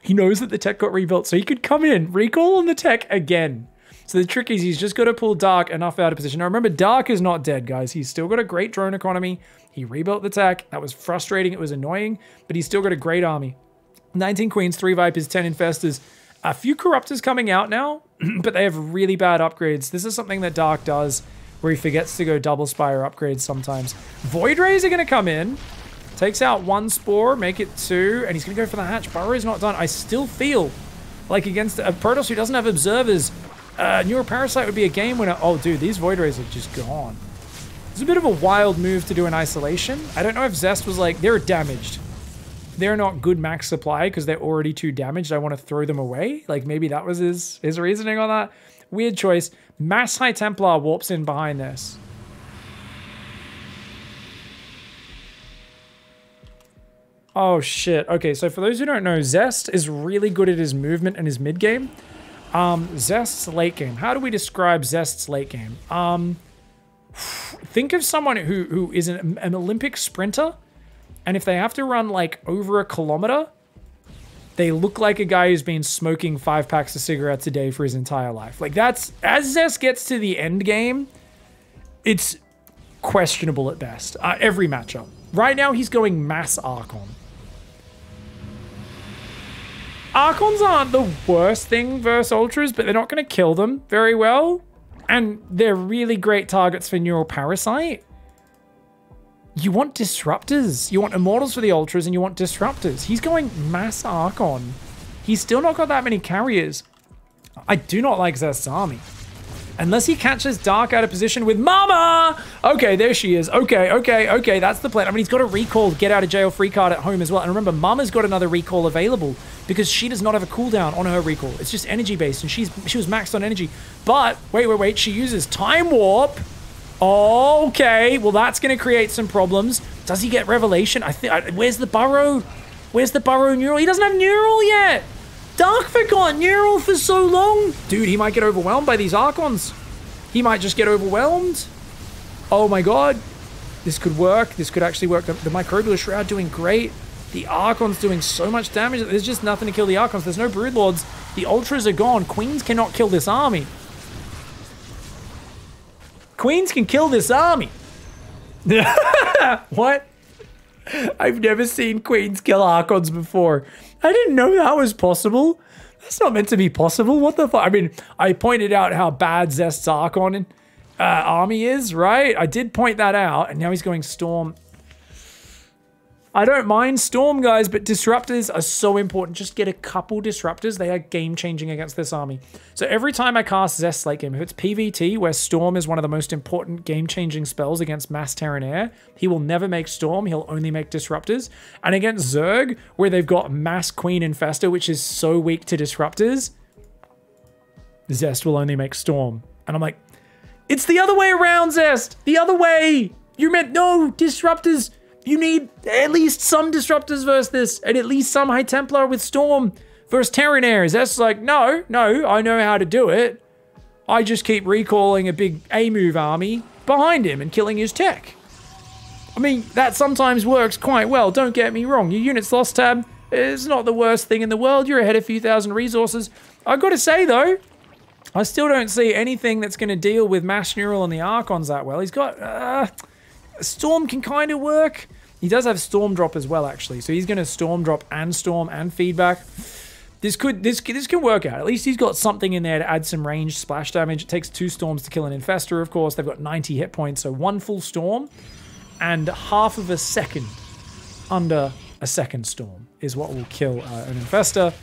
He knows that the tech got rebuilt, so he could come in, recall on the tech again. So the trick is he's just got to pull Dark enough out of position. Now remember, Dark is not dead, guys. He's still got a great drone economy. He rebuilt the tech. That was frustrating. It was annoying, but he's still got a great army. 19 Queens, 3 Vipers, 10 Infestors. A few Corruptors coming out now, but they have really bad upgrades. This is something that Dark does where he forgets to go double Spire upgrades sometimes. Void Rays are going to come in. Takes out 1 Spore, make it 2, and he's going to go for the hatch. Burrow's not done. I still feel like against a Protoss who doesn't have observers, Neuroparasite would be a game winner. Oh, dude, these Void Rays are just gone. It's a bit of a wild move to do in isolation. I don't know if Zest was like, they're damaged. They're not good max supply because they're already too damaged. I want to throw them away. Like maybe that was his reasoning on that. Weird choice. Mass High Templar warps in behind this. Oh shit. Okay, so for those who don't know, Zest is really good at his movement and his mid game. Zest's late game. How do we describe Zest's late game? Think of someone who is an Olympic sprinter, and if they have to run like over 1 kilometer, they look like a guy who's been smoking 5 packs of cigarettes a day for his entire life. Like that's, as Zest gets to the end game, it's questionable at best. Every matchup. Right now, he's going mass Archon. Archons aren't the worst thing versus Ultras, but they're not going to kill them very well. And they're really great targets for Neuroparasite. You want Disruptors. You want Immortals for the Ultras, and you want Disruptors. He's going mass Archon. He's still not got that many carriers. I do not like Zest's army. Unless he catches Dark out of position with Mama! Okay, there she is. Okay, that's the plan. I mean, he's got a recall, get out of jail free card at home as well. And remember, Mama's got another recall available because she does not have a cooldown on her recall. It's just energy based, and she was maxed on energy. But, wait, she uses Time Warp. Okay, well, that's going to create some problems. Does he get Revelation? Where's the Burrow? Where's the Burrow Neural? He doesn't have Neural yet! Dark forgot Neural for so long. Dude, he might get overwhelmed by these Archons. He might just get overwhelmed. Oh my god. This could work. This could actually work. The Microbial Shroud doing great. The Archon's doing so much damage. There's just nothing to kill the Archons. There's no Broodlords. The Ultras are gone. Queens cannot kill this army. Queens can kill this army. What? I've never seen Queens kill Archons before. I didn't know that was possible. That's not meant to be possible. What the fuck? I mean, I pointed out how bad Zest's Archon army is, right? I did point that out, and now he's going Storm. I don't mind Storm, guys, but Disruptors are so important. Just get a couple Disruptors. They are game-changing against this army. So every time I cast Zest's late game, if it's PvT, where Storm is one of the most important game-changing spells against Mass Terran Air, he will never make Storm. He'll only make Disruptors. And against Zerg, where they've got Mass Queen Infestor, which is so weak to Disruptors, Zest will only make Storm. And I'm like, it's the other way around, Zest! The other way! You meant, no, Disruptors! You need at least some Disruptors versus this, and at least some High Templar with Storm versus Terran Air. Zest's like, no, I know how to do it. I just keep recalling a big A-move army behind him and killing his tech. I mean, that sometimes works quite well, don't get me wrong. Your units lost tab is not the worst thing in the world. You're ahead a few thousand resources. I've got to say, though, I still don't see anything that's going to deal with Mass Neural and the Archons that well. He's got... Storm can kind of work. He does have Storm Drop as well, actually. So he's going to Storm Drop and Storm and Feedback. This can work out. At least he's got something in there to add some ranged splash damage. It takes 2 storms to kill an Infestor, of course. They've got 90 hit points, so 1 full storm and half of a second under a second storm is what will kill an Infestor,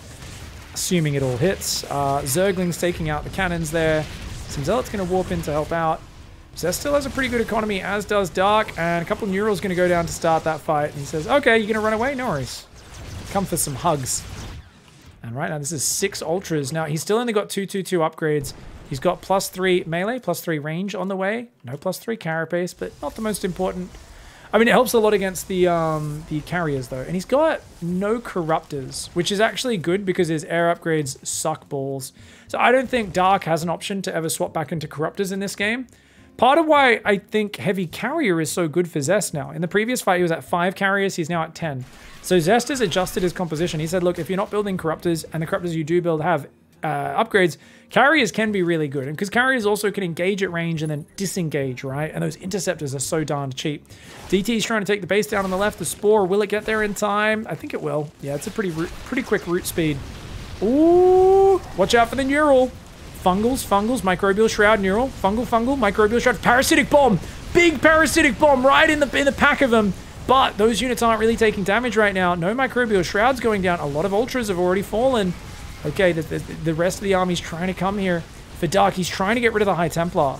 assuming it all hits. Zergling's taking out the cannons there. Some Zealot's going to warp in to help out. Zest still has a pretty good economy, as does Dark, and a couple of Neurals going to go down to start that fight. And he says, okay, you're going to run away? No worries. Come for some hugs. And right now, this is 6 Ultras. Now, he's still only got 2/2/2 upgrades. He's got +3 melee, +3 range on the way. No +3 carapace, but not the most important. I mean, it helps a lot against the carriers, though. And he's got no Corruptors, which is actually good because his air upgrades suck balls. So I don't think Dark has an option to ever swap back into Corruptors in this game. Part of why I think Heavy Carrier is so good for Zest now. In the previous fight, he was at 5 carriers. He's now at 10. So Zest has adjusted his composition. He said, look, if you're not building Corruptors and the Corruptors you do build have upgrades, carriers can be really good. And because carriers also can engage at range and then disengage, right? And those interceptors are so darn cheap. DT is trying to take the base down on the left. The Spore, will it get there in time? I think it will. Yeah, it's a pretty quick route speed. Ooh, watch out for the Neural. Fungals, Microbial Shroud, Neural, Fungal, Microbial Shroud, Parasitic Bomb, big Parasitic Bomb right in the pack of them. But those units aren't really taking damage right now. No Microbial Shrouds going down. A lot of Ultras have already fallen. Okay, the rest of the army's trying to come here. For Dark, he's trying to get rid of the High Templar.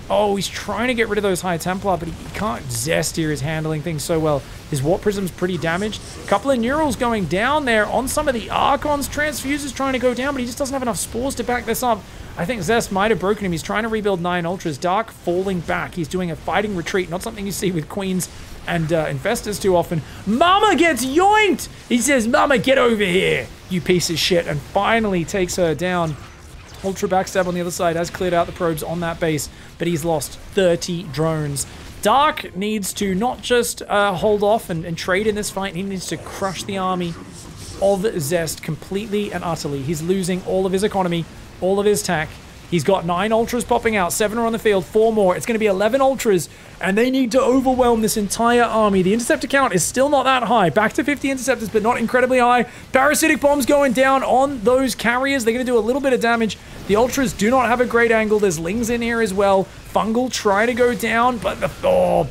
Oh, he's trying to get rid of those High Templar, but he can't. Zest here is handling things so well. His Warp Prism's pretty damaged. A couple of Neurals going down there on some of the Archons. Transfuse is trying to go down, but he just doesn't have enough spores to back this up. I think Zest might have broken him. He's trying to rebuild 9 Ultras. Dark falling back. He's doing a fighting retreat, not something you see with Queens and Infestors too often. Mama gets yoinked! He says, Mama, get over here, you piece of shit, and finally takes her down. Ultra backstab on the other side has cleared out the probes on that base, but he's lost 30 drones. Dark needs to not just hold off and trade in this fight. He needs to crush the army of Zest completely and utterly. He's losing all of his economy, all of his tech. He's got 9 Ultras popping out, 7 are on the field, 4 more. It's going to be 11 Ultras, and they need to overwhelm this entire army. The Interceptor count is still not that high. Back to 50 Interceptors, but not incredibly high. Parasitic Bombs going down on those carriers. They're going to do a little bit of damage. The Ultras do not have a great angle. There's Lings in here as well. Fungal try to go down, but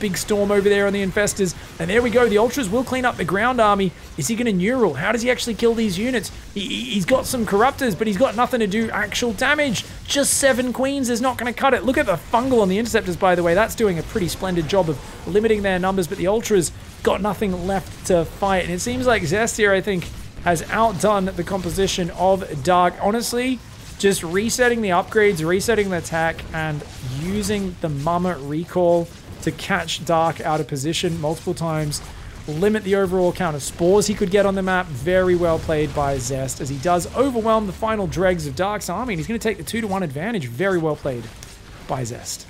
big storm over there on the Infestors. And there we go. The Ultras will clean up the ground army. Is he going to Neural? How does he actually kill these units? He's got some Corruptors, but he's got nothing to do actual damage. Just 7 Queens is not going to cut it. Look at the Fungal on the Interceptors, by the way. That's doing a pretty splendid job of limiting their numbers, but the Ultras got nothing left to fight. And it seems like Zest here, I think, has outdone the composition of Dark. Honestly, just resetting the upgrades, resetting the attack, and using the Mama recall to catch Dark out of position multiple times, limit the overall count of spores he could get on the map. Very well played by Zest, as he does overwhelm the final dregs of Dark's army, and he's going to take the 2-to-1 advantage. Very well played by Zest.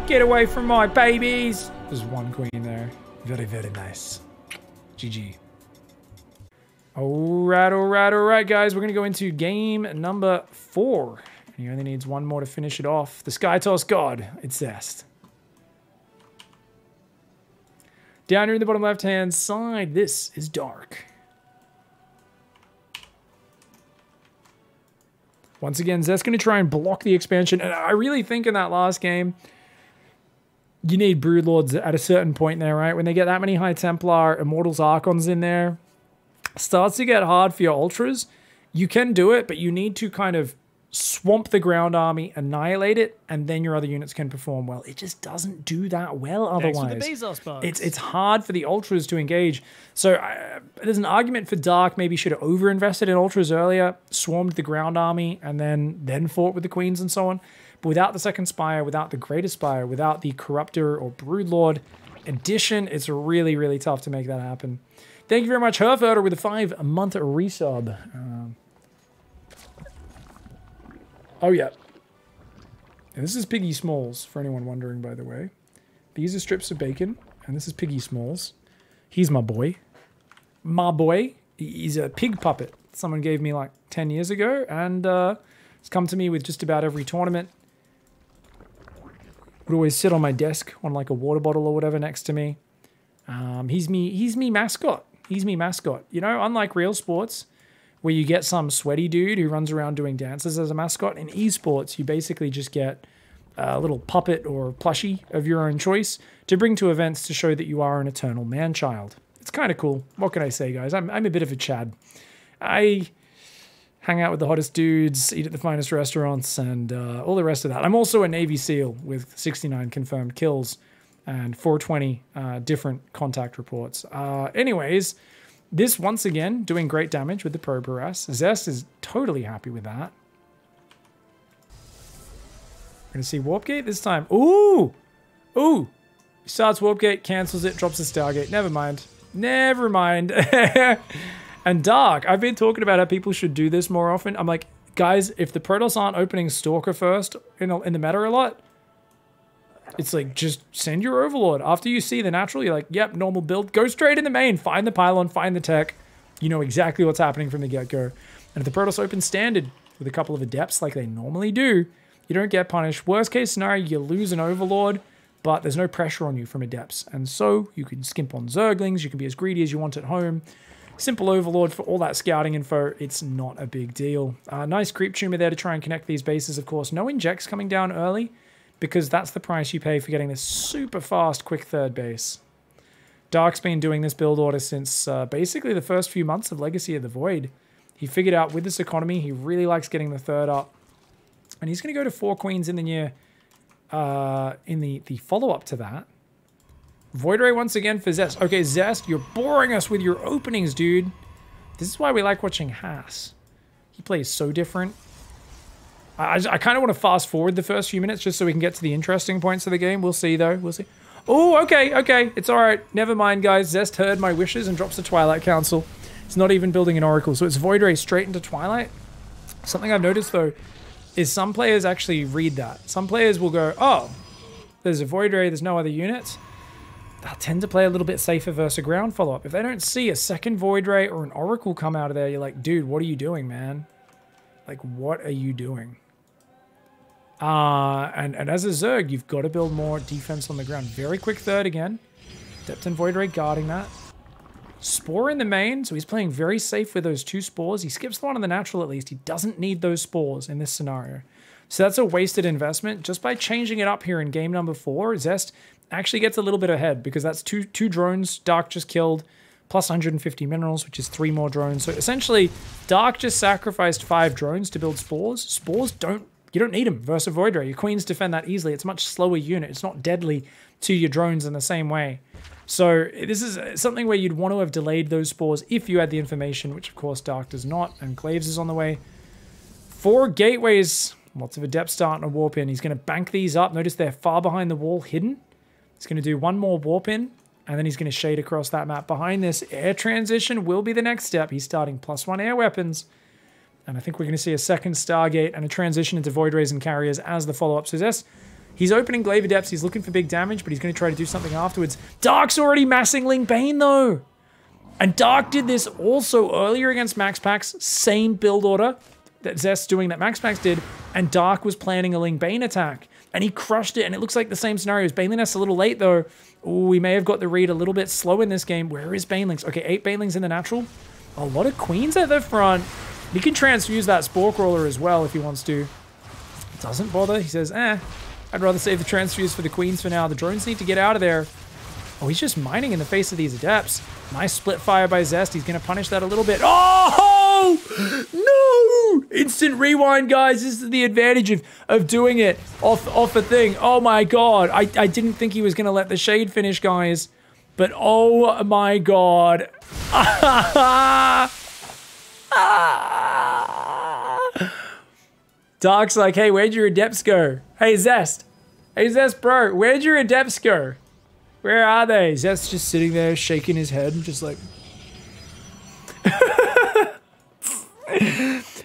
Get away from my babies! There's 1 queen there. Very, very nice. GG. Alright, guys. We're going to go into game number 4. He only needs 1 more to finish it off. The Skytoss God. It's Zest. Down here in the bottom left-hand side, this is Dark. Once again, Zest's going to try and block the expansion. And I really think in that last game, you need Broodlords at a certain point there, right? When they get that many High Templar, Immortals, Archons in there, starts to get hard for your Ultras. You can do it, but you need to kind of swamp the ground army, annihilate it, and then your other units can perform well. It just doesn't do that well otherwise. It's hard for the Ultras to engage. So there's an argument for Dark maybe should have over-invested in Ultras earlier, swarmed the ground army, and then fought with the Queens and so on. But without the second Spire, without the Greatest Spire, without the Corruptor or Broodlord addition, it's really, really tough to make that happen. Thank you very much, Herferder, with a 5-month resub. Oh, yeah. And this is Piggy Smalls, for anyone wondering, by the way. These are strips of bacon, and this is Piggy Smalls. He's my boy. My boy. He's a pig puppet someone gave me like 10 years ago, and it's come to me with just about every tournament. Would always sit on my desk on like a water bottle or whatever next to me. He's me mascot. He's me mascot. You know, unlike real sports, where you get some sweaty dude who runs around doing dances as a mascot, in esports, you basically just get a little puppet or plushie of your own choice to bring to events to show that you are an eternal man-child. It's kind of cool. What can I say, guys? I'm a bit of a Chad. I hang out with the hottest dudes, eat at the finest restaurants, and all the rest of that. I'm also a Navy SEAL with 69 confirmed kills and 420 different contact reports. Anyways, this once again doing great damage with the PROTOSS. Zest is totally happy with that. We're going to see Warp Gate this time. Ooh! Ooh! Starts Warp Gate, cancels it, drops the Stargate. Never mind. Never mind. And Dark, I've been talking about how people should do this more often. I'm like, guys, if the PROTOSS aren't opening Stalker first in the meta a lot, it's like, just send your Overlord. After you see the natural, you're like, yep, normal build. Go straight in the main. Find the pylon, find the tech. You know exactly what's happening from the get-go. And if the PROTOSS opens standard with a couple of adepts like they normally do, you don't get punished. Worst case scenario, you lose an Overlord, but there's no pressure on you from adepts. And so you can skimp on Zerglings. You can be as greedy as you want at home. Simple Overlord for all that scouting info. It's not a big deal. Nice creep tumor there to try and connect these bases, of course. No injects coming down early, because that's the price you pay for getting this super fast, quick third base. Dark's been doing this build order since basically the first few months of Legacy of the Void. He figured out with this economy, he really likes getting the third up. And he's going to go to 4 queens in the near, in the follow-up to that. Void Ray once again for Zest. Okay, Zest, you're boring us with your openings, dude. This is why we like watching Haas. He plays so different. I kind of want to fast forward the first few minutes just so we can get to the interesting points of the game. We'll see, though. We'll see. Oh, okay, okay. It's all right. Never mind, guys. Zest heard my wishes and drops the Twilight Council. It's not even building an Oracle, so it's Void Ray straight into Twilight. Something I've noticed, though, is some players actually read that. Some players will go, oh, there's a Void Ray, there's no other units. They'll tend to play a little bit safer versus a ground follow-up. If they don't see a second Void Ray or an Oracle come out of there, you're like, dude, what are you doing, man? Like, what are you doing? And as a Zerg, you've got to build more defense on the ground. Very quick third again. Adept and Void Ray guarding that. Spore in the main, so he's playing very safe with those 2 spores. He skips the one on the natural at least. He doesn't need those spores in this scenario. So that's a wasted investment. Just by changing it up here in game number 4, Zest actually gets a little bit ahead because that's two drones Dark just killed, plus 150 minerals, which is 3 more drones. So essentially, Dark just sacrificed 5 drones to build spores. Spores you don't need them versus Void Ray. Your queens defend that easily. It's a much slower unit. It's not deadly to your drones in the same way. So this is something where you'd want to have delayed those spores if you had the information, which of course Dark does not, and Claves is on the way. 4 gateways, lots of adepts starting to warp in. He's going to bank these up. Notice they're far behind the wall, hidden. He's going to do 1 more warp in, and then he's going to shade across that map. Behind this, air transition will be the next step. He's starting +1 air weapons. And I think we're going to see a second Stargate and a transition into Void Rays and Carriers as the follow-up. So he's opening Glaive Adepts. He's looking for big damage, but he's going to try to do something afterwards. Dark's already massing Ling Bane, though. And Dark did this also earlier against Max Pax. Same build order that Zest's doing that Max Pax did. And Dark was planning a Ling Bane attack. And he crushed it, and it looks like the same scenario as Baneling's a little late, though. Ooh, we may have got the read a little bit slow in this game. Where is Baneling's? Okay, 8 Banelings in the natural. A lot of queens at the front. He can transfuse that Spore Crawler as well if he wants to. Doesn't bother. He says, I'd rather save the transfuse for the queens for now. The drones need to get out of there. Oh, he's just mining in the face of these adepts. Nice split fire by Zest. He's going to punish that a little bit. Oh! No! Instant rewind, guys. This is the advantage of doing it off a thing. Oh, my God. I didn't think he was going to let the shade finish, guys. But oh, my God. Dark's like, hey, where'd your adepts go? Hey, Zest. Hey, Zest, bro, where'd your adepts go? Where are they? Zest's just sitting there shaking his head, just like...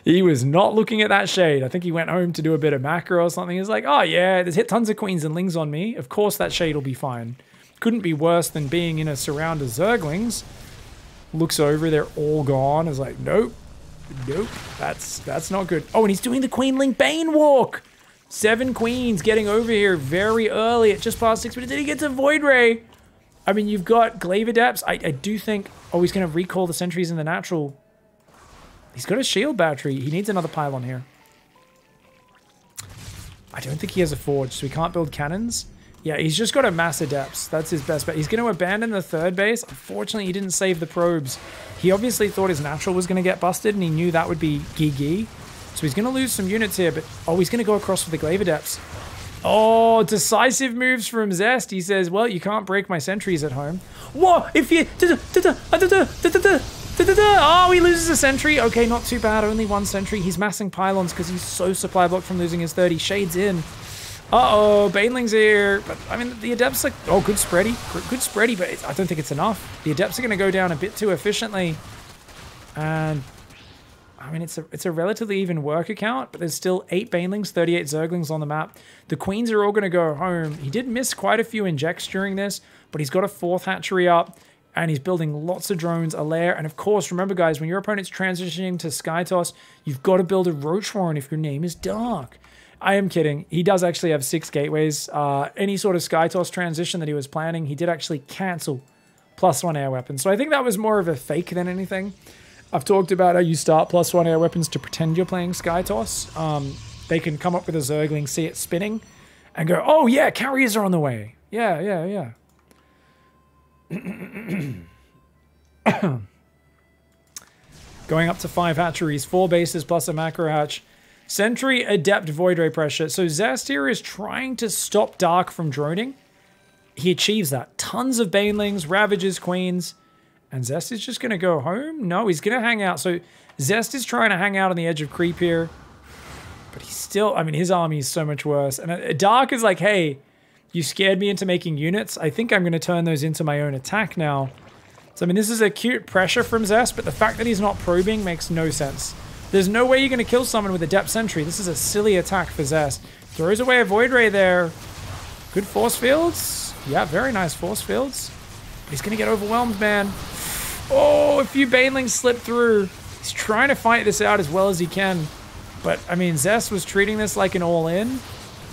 He was not looking at that shade. I think he went home to do a bit of macro or something. He's like, oh yeah, there's hit tons of queens and lings on me. Of course that shade will be fine. Couldn't be worse than being in a surround of zerglings. Looks over, they're all gone. Is like, nope, nope, that's not good. Oh, and he's doing the Queen Link Bane walk. 7 queens getting over here very early at just past 6 minutes. Did he get to Void Ray? I mean, you've got Glaive Adepts. I do think, oh, he's going to recall the sentries in the natural. He's got a shield battery. He needs another pylon here. I don't think he has a forge, so he can't build cannons. Yeah, he's just got a mass Adepts. That's his best bet. He's going to abandon the 3rd base. Unfortunately, he didn't save the probes. He obviously thought his natural was going to get busted, and he knew that would be Gigi. So he's going to lose some units here, but oh, he's going to go across for the Glaive Adepts. Oh, decisive moves from Zest. He says, well, you can't break my sentries at home. Whoa, if you... Oh, he loses a sentry. Okay, not too bad. Only 1 sentry. He's massing pylons because he's so supply blocked from losing his 30. Shades in. Uh-oh, Baneling's here. But, I mean, the Adepts are... Oh, good spready. Good spready, but I don't think it's enough. The Adepts are going to go down a bit too efficiently. And... I mean, it's a relatively even work account, but there's still 8 Banelings, 38 Zerglings on the map. The Queens are all going to go home. He did miss quite a few injects during this, but he's got a 4th hatchery up, and he's building lots of drones, a lair, and of course, remember guys, when your opponent's transitioning to Skytoss, you've got to build a Roach Warren if your name is Dark. I am kidding. He does actually have 6 gateways. Any sort of Skytoss transition that he was planning, he did actually cancel +1 air weapons. So I think that was more of a fake than anything. I've talked about how you start +1 air weapons to pretend you're playing Skytoss. They can come up with a Zergling, see it spinning, and go, oh yeah, carriers are on the way. Yeah. Going up to 5 hatcheries, 4 bases plus a macro hatch. Sentry, Adept, Void Ray pressure. So Zest here is trying to stop Dark from droning. He achieves that. Tons of Banelings, Ravages, Queens. And Zest is just going to go home? No, he's going to hang out. So Zest is trying to hang out on the edge of creep here. But he's still... I mean, his army is so much worse. And Dark is like, hey, you scared me into making units. I think I'm going to turn those into my own attack now. So, I mean, this is a cute pressure from Zest, but the fact that he's not probing makes no sense. There's no way you're going to kill someone with a Depth Sentry. This is a silly attack for Zest. Throws away a Void Ray there. Good force fields. Yeah, very nice force fields. He's going to get overwhelmed, man. Oh, a few Banelings slip through. He's trying to fight this out as well as he can. But, I mean, Zest was treating this like an all-in.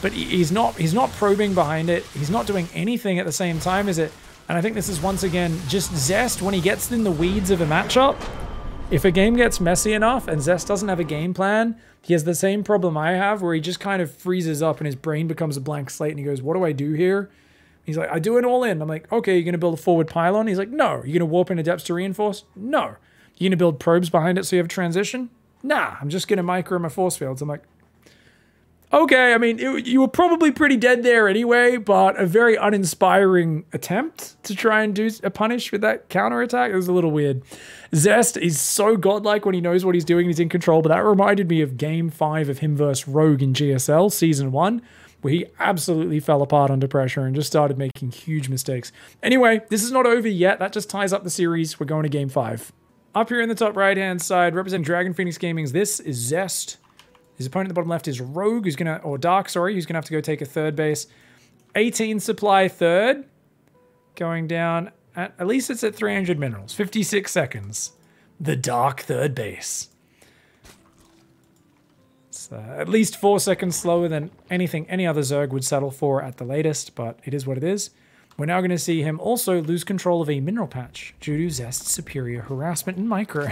But he's not probing behind it. He's not doing anything at the same time as it. And I think this is, once again, just Zest when he gets in the weeds of a matchup. If a game gets messy enough and Zest doesn't have a game plan, he has the same problem I have where he just kind of freezes up and his brain becomes a blank slate and he goes, what do I do here? He's like, I do it all in. I'm like, okay, you're going to build a forward pylon? He's like, no. You're going to warp in Adepts to reinforce? No. You're going to build probes behind it so you have a transition? Nah, I'm just going to micro my force fields. I'm like, okay, I mean, you were probably pretty dead there anyway, but a very uninspiring attempt to try and do a punish with that counterattack. It was a little weird. Zest is so godlike when he knows what he's doing. He's in control, but that reminded me of Game 5 of him versus Rogue in GSL Season 1, where he absolutely fell apart under pressure and just started making huge mistakes. Anyway, this is not over yet. That just ties up the series. We're going to Game 5. Up here in the top right-hand side, representing Dragon Phoenix Gaming's, this is Zest. His opponent at the bottom left is Rogue, who's gonna, or Dark, sorry, who's gonna have to go take a 3rd base. 18 supply 3rd. Going down, at least it's at 300 minerals. 56 seconds. The Dark 3rd base. It's at least 4 seconds slower than anything any other Zerg would settle for at the latest, but it is what it is. We're now going to see him also lose control of a mineral patch due to Zest's superior harassment and micro.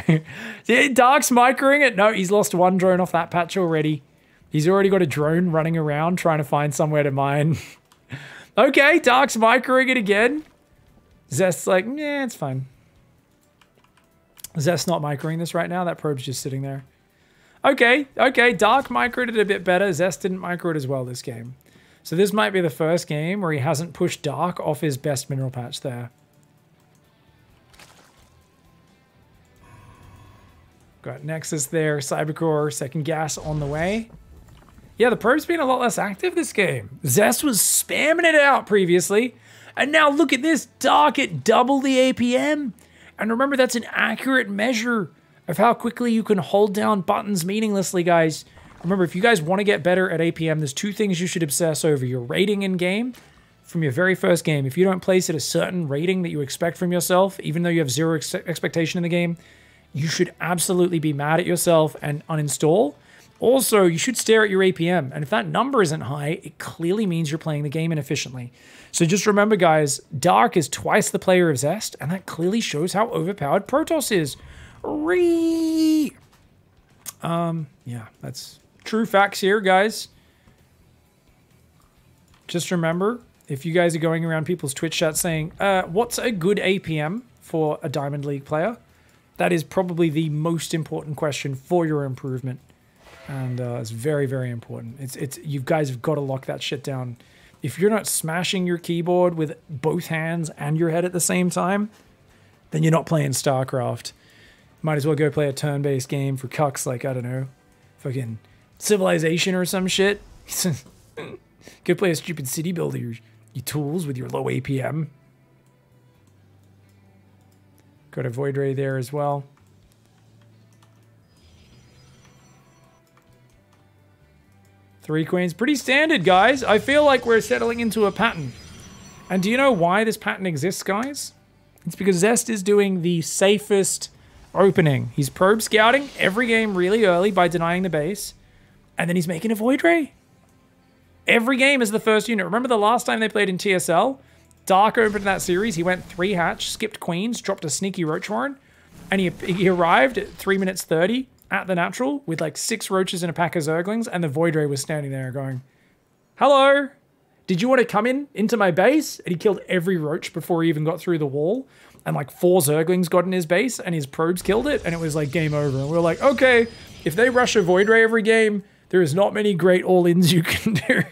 Dark's microing it. No, he's lost 1 drone off that patch already. He's already got a drone running around trying to find somewhere to mine. Okay, Dark's microing it again. Zest's like, yeah, it's fine. Zest's not microing this right now. That probe's just sitting there. Okay, Dark microed it a bit better. Zest didn't micro it as well this game. So this might be the first game where he hasn't pushed Dark off his best mineral patch there. Got Nexus there, Cybercore, second gas on the way. Yeah, the probe's been a lot less active this game. Zest was spamming it out previously. And now look at this, Dark at double the APM. And remember, that's an accurate measure of how quickly you can hold down buttons meaninglessly, guys. Remember, if you guys want to get better at APM, there's 2 things you should obsess over. Your rating in game from your very first game. If you don't place at a certain rating that you expect from yourself, even though you have 0 expectation in the game, you should absolutely be mad at yourself and uninstall. Also, you should stare at your APM, and if that number isn't high, it clearly means you're playing the game inefficiently. So just remember, guys, Dark is twice the player of Zest, and that clearly shows how overpowered PROTOSS is. Yeah, that's true facts here, guys. Just remember, if you guys are going around people's Twitch chat saying, what's a good APM for a Diamond League player? That is probably the most important question for your improvement. And it's very, very important. You guys have got to lock that shit down. If you're not smashing your keyboard with both hands and your head at the same time, then you're not playing StarCraft. Might as well go play a turn-based game for cucks like, I don't know, fucking Civilization or some shit. Go play a stupid city builder, you tools, with your low APM. Got a Void Ray there as well. Three queens. Pretty standard, guys. I feel like we're settling into a pattern. And do you know why this pattern exists, guys? It's because Zest is doing the safest opening. He's probe scouting every game really early by denying the base. And then he's making a Void Ray. Every game is the first unit. Remember the last time they played in TSL? Dark opened that series. He went 3 hatch, skipped queens, dropped a sneaky Roach Warren. And he arrived at 3 minutes 30. At the natural with like 6 roaches and a pack of zerglings, and the Void Ray was standing there going, hello, did you want to come into my base? And he killed every roach before he even got through the wall, and like 4 zerglings got in his base, and his probes killed it, and it was like game over. And we were like, okay, if they rush a Void Ray every game, there is not many great all-ins you can do.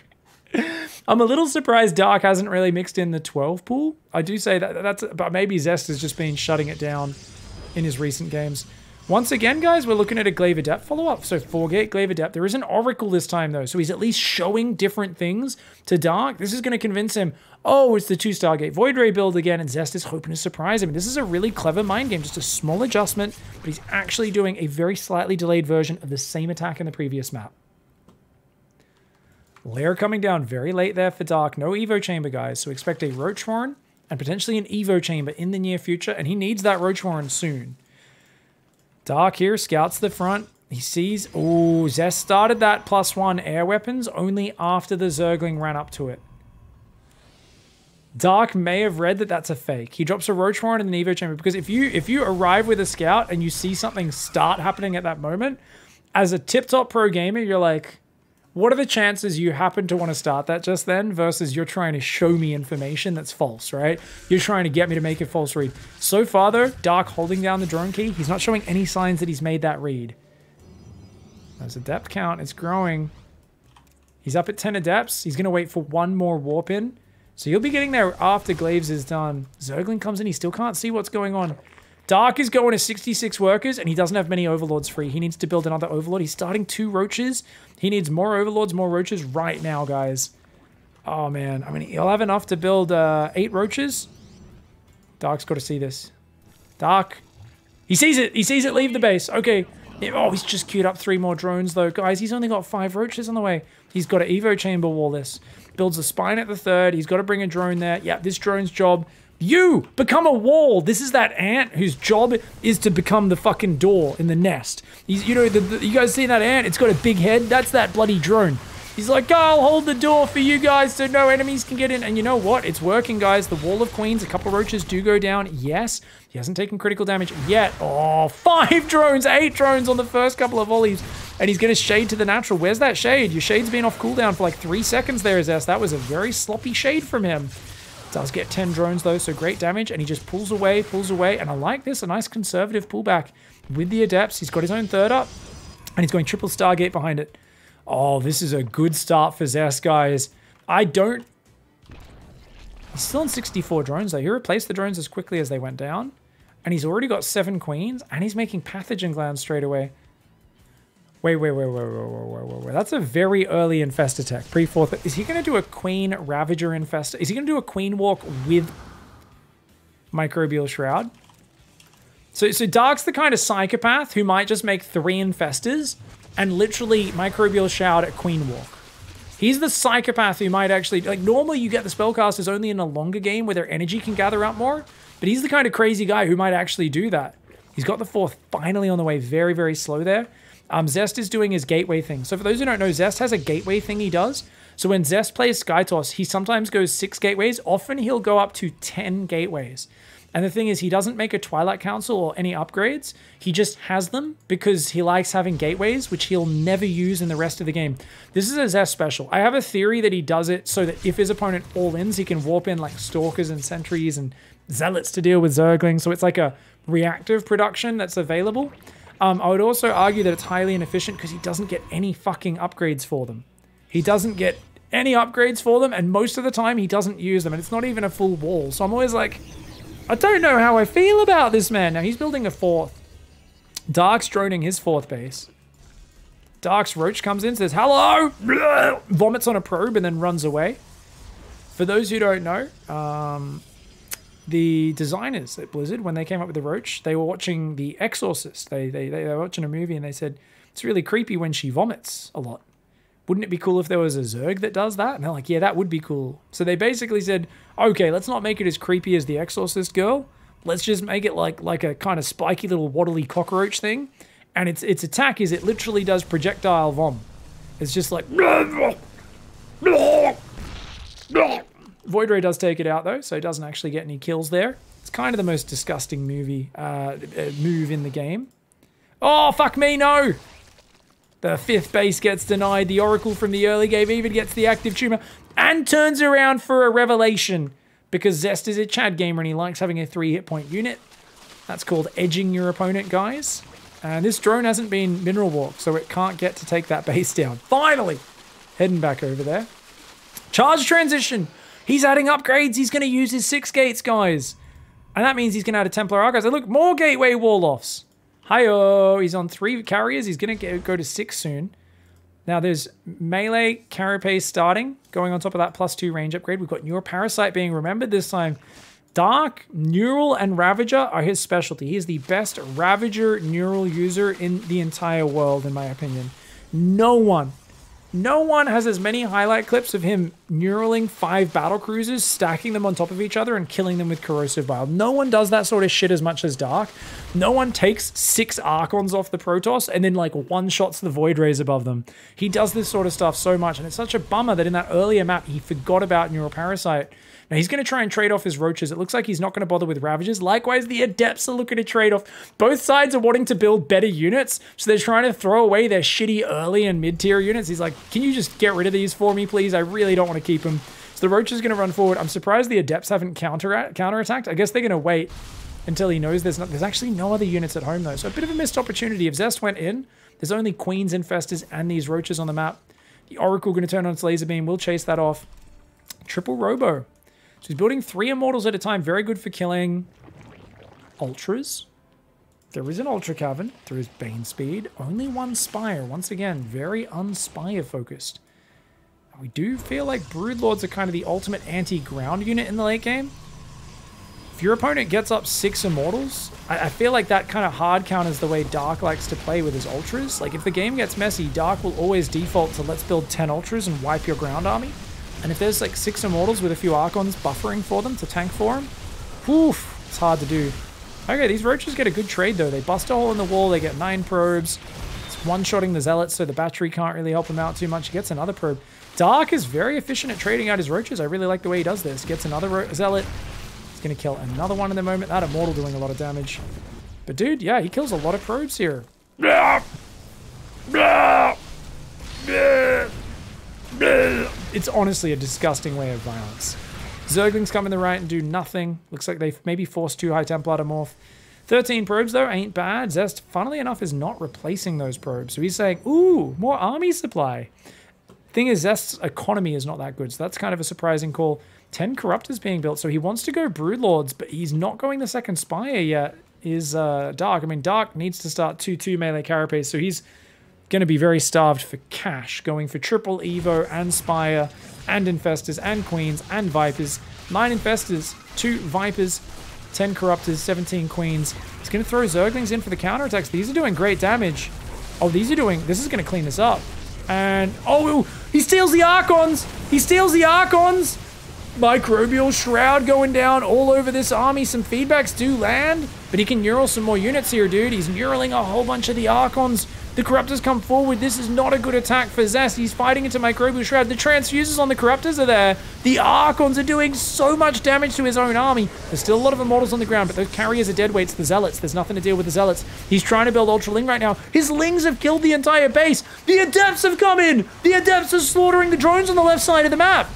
I'm a little surprised Dark hasn't really mixed in the 12 pool. I do say but maybe Zest has just been shutting it down in his recent games. Once again, guys, we're looking at a Glaive Adept follow-up. So 4-gate Glaive Adept. There is an Oracle this time, though. So he's at least showing different things to Dark. This is going to convince him, oh, it's the 2-star-gate Void Ray build again, and Zest is hoping to surprise him. This is a really clever mind game. Just a small adjustment, but he's actually doing a very slightly delayed version of the same attack in the previous map. Lair coming down very late there for Dark. No Evo Chamber, guys. So expect a Roach Warren and potentially an Evo Chamber in the near future, and he needs that Roach Warren soon. Dark here, scouts the front. He sees, oh, Zest started that +1 air weapons only after the Zergling ran up to it. Dark may have read that that's a fake. He drops a Roach Warren in the Evo Chamber, because if you arrive with a scout and you see something start happening at that moment, as a tip-top pro gamer, you're like, what are the chances you happen to want to start that just then versus you're trying to show me information that's false, right? You're trying to get me to make a false read. So far, though, Dark holding down the drone key. He's not showing any signs that he's made that read. There's a depth count. It's growing. He's up at 10 adepts. He's going to wait for 1 more warp in. So you'll be getting there after Glaives is done. Zergling comes in. He still can't see what's going on. Dark is going to 66 workers, and he doesn't have many overlords free. He needs to build another overlord. He's starting 2 roaches. He needs more overlords, more roaches right now, guys. Oh, man. I mean, he'll have enough to build 8 roaches. Dark's got to see this. Dark. He sees it. He sees it leave the base. Okay. Oh, he's just queued up 3 more drones, though. Guys, he's only got 5 roaches on the way. He's got an Evo Chamber wall this. Builds a spine at the 3rd. He's got to bring a drone there. Yeah, this drone's job... You become a wall. This is that ant whose job is to become the fucking door in the nest. He's, you know, you guys seen that ant? It's got a big head. That's that bloody drone. He's like, I'll hold the door for you guys so no enemies can get in. And you know what? It's working, guys. The wall of queens, a couple roaches do go down. Yes, he hasn't taken critical damage yet. Oh, 5 drones, 8 drones on the first couple of volleys. And he's going to shade to the natural. Where's that shade? Your shade's been off cooldown for like 3 seconds there, Zest. That was a very sloppy shade from him. Does get 10 drones though, so great damage, and he just pulls away, and I like this, a nice conservative pullback with the adepts. He's got his own 3rd up, and he's going triple Stargate behind it. Oh, this is a good start for Zest, guys. He's still on 64 drones though. He replaced the drones as quickly as they went down, and he's already got 7 queens, and he's making pathogen glands straight away. Wait. That's a very early Infest attack. Pre-4th. Is he going to do a Queen Ravager Infest? Is he going to do a Queen Walk with Microbial Shroud? So Dark's the kind of psychopath who might just make 3 Infestors and literally Microbial Shout at Queen Walk. He's the psychopath who might actually, like, normally you get the spellcasters only in a longer game where their energy can gather up more, but he's the kind of crazy guy who might actually do that. He's got the 4th finally on the way, very, very slow there. Zest is doing his gateway thing. So for those who don't know, Zest has a gateway thing he does. So when Zest plays Skytoss, he sometimes goes 6 gateways. Often he'll go up to 10 gateways. And the thing is, he doesn't make a Twilight Council or any upgrades. He just has them because he likes having gateways, which he'll never use in the rest of the game. This is a Zest special. I have a theory that he does it so that if his opponent all-ins, he can warp in like Stalkers and Sentries and Zealots to deal with Zerglings. So it's like a reactive production that's available. I would also argue that it's highly inefficient because he doesn't get any fucking upgrades for them. He doesn't get any upgrades for them, and most of the time he doesn't use them, and it's not even a full wall. So I'm always like, I don't know how I feel about this man. Now he's building a 4th. Dark's droning his 4th base. Dark's Roach comes in, says, hello, vomits on a probe, and then runs away. For those who don't know, the designers at Blizzard, when they came up with the Roach, they were watching The Exorcist. They were watching a movie and they said, it's really creepy when she vomits a lot. Wouldn't it be cool if there was a Zerg that does that? And they're like, yeah, that would be cool. So they basically said, okay, let's not make it as creepy as the Exorcist girl. Let's just make it like a kind of spiky little waddly cockroach thing. And its attack is it literally does projectile vom. It's just like... Void Ray does take it out though, so it doesn't actually get any kills there. It's kind of the most disgusting move in the game. Oh, fuck me, no! The 5th base gets denied. The Oracle from the early game even gets the active tumor and turns around for a revelation because Zest is a Chad gamer and he likes having a 3 hit point unit. That's called edging your opponent, guys. And this drone hasn't been mineral walked, so it can't get to take that base down. Finally! Heading back over there. Charge transition! He's adding upgrades. He's going to use his 6 gates, guys. And that means he's going to add a Templar Archives. And look, more Gateway Wall-offs. Hi-oh. He's on 3 carriers. He's going to go to 6 soon. Now, there's Melee Carapace starting, going on top of that +2 range upgrade. We've got Neuroparasite being remembered this time. Dark, Neural, and Ravager are his specialty. He is the best Ravager Neural user in the entire world, in my opinion. No one has as many highlight clips of him neuraling 5 battle cruisers, stacking them on top of each other and killing them with corrosive bile. No one does that sort of shit as much as Dark. No one takes 6 Archons off the Protoss and then like one-shots the Void Rays above them. He does this sort of stuff so much, and it's such a bummer that in that earlier map he forgot about Neuroparasite. Now he's going to try and trade off his Roaches. It looks like he's not going to bother with Ravagers. Likewise, the Adepts are looking to trade off. Both sides are wanting to build better units, so they're trying to throw away their shitty early and mid-tier units. He's like, can you just get rid of these for me, please? I really don't want to keep them. So the Roach is going to run forward. I'm surprised the Adepts haven't counterattacked. I guess they're going to wait until he knows there's actually no other units at home, though. So a bit of a missed opportunity. If Zest went in, there's only Queens, Infestors, and these Roaches on the map. The Oracle going to turn on its laser beam. We'll chase that off. Triple Robo. So he's building 3 Immortals at a time. Very good for killing Ultras. There is an Ultra Cavern. There is Bane Speed. Only 1 Spire. Once again, very unspire focused. We do feel like Broodlords are kind of the ultimate anti-ground unit in the late game. If your opponent gets up 6 Immortals, I feel like that kind of hard counters the way Dark likes to play with his Ultras. Like if the game gets messy, Dark will always default to let's build 10 Ultras and wipe your ground army. And if there's like 6 Immortals with a few Archons buffering for them to tank for him, woof, it's hard to do. Okay, these Roaches get a good trade though. They bust a hole in the wall, they get 9 probes. It's one-shotting the Zealots, so the battery can't really help him out too much. He gets another probe. Dark is very efficient at trading out his Roaches. I really like the way he does this. Gets another Zealot. He's going to kill another one in the moment. That Immortal doing a lot of damage. But dude, yeah, he kills a lot of probes here. It's honestly a disgusting way of violence. Zerglings come in the right and do nothing. Looks like they've maybe forced 2 High Templar to morph. 13 probes, though, ain't bad. Zest, funnily enough, is not replacing those probes. So he's saying, ooh, more army supply. Thing is, Zest's economy is not that good, so that's kind of a surprising call. 10 Corruptors being built, so he wants to go Broodlords, but he's not going the second Spire yet, is Dark. I mean, Dark needs to start 2-2 melee Carapace, so he's going to be very starved for cash, going for triple Evo and Spire and Infestors and Queens and Vipers. 9 Infestors, 2 Vipers, 10 Corruptors, 17 Queens. He's going to throw Zerglings in for the counterattacks. These are doing great damage. Oh, this is going to clean this up. And, oh, he steals the Archons. He steals the Archons. Microbial Shroud going down all over this army. Some feedbacks do land, but he can neural some more units here, dude. He's neuraling a whole bunch of the Archons. The Corruptors come forward. This is not a good attack for Zest. He's fighting into Microbial Shroud. The Transfuses on the Corruptors are there. The Archons are doing so much damage to his own army. There's still a lot of Immortals on the ground, but those carriers are dead weights. The Zealots, there's nothing to deal with the Zealots. He's trying to build Ultra Ling right now. His Lings have killed the entire base. The Adepts have come in. The Adepts are slaughtering the drones on the left side of the map.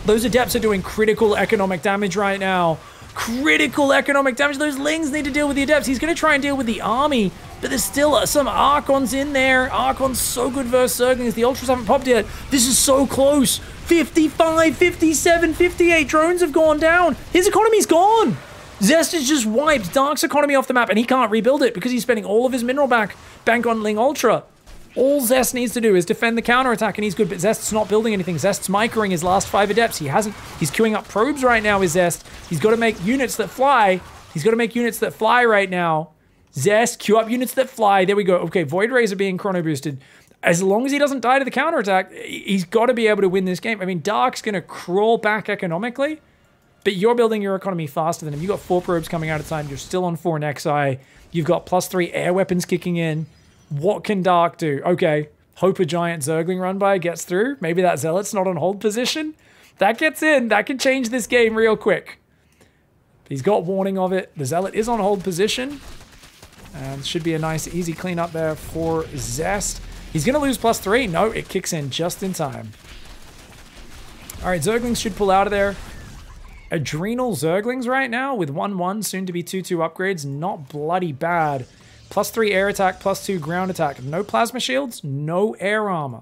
Those Adepts are doing critical economic damage right now. Critical economic damage. Those Lings need to deal with the Adepts. He's going to try and deal with the army, but there's still some Archons in there. Archons so good versus Zerglings. The Ultras haven't popped yet. This is so close. 55, 57, 58 drones have gone down. His economy's gone. Zest has just wiped Dark's economy off the map, and he can't rebuild it because he's spending all of his mineral bank on Ling Ultra. All Zest needs to do is defend the counterattack, and he's good, but Zest's not building anything. Zest's microing his last 5 Adepts. He's queuing up probes right now with Zest. He's got to make units that fly. He's got to make units that fly right now. Zest, queue up units that fly. There we go. Okay, Void Rays are being chrono boosted. As long as he doesn't die to the counterattack, he's got to be able to win this game. I mean, Dark's going to crawl back economically, but you're building your economy faster than him. You've got 4 probes coming out of time. You're still on 4 Nexi. You've got +3 air weapons kicking in. What can Dark do? Okay, hope a giant Zergling run by gets through. Maybe that Zealot's not on hold position. That gets in. That can change this game real quick. He's got warning of it. The Zealot is on hold position. And should be a nice, easy cleanup there for Zest. He's going to lose +3. No, it kicks in just in time. All right, Zerglings should pull out of there. Adrenal Zerglings right now with 1-1, soon to be 2-2 upgrades. Not bloody bad. +3 air attack, +2 ground attack. No plasma shields, no air armor.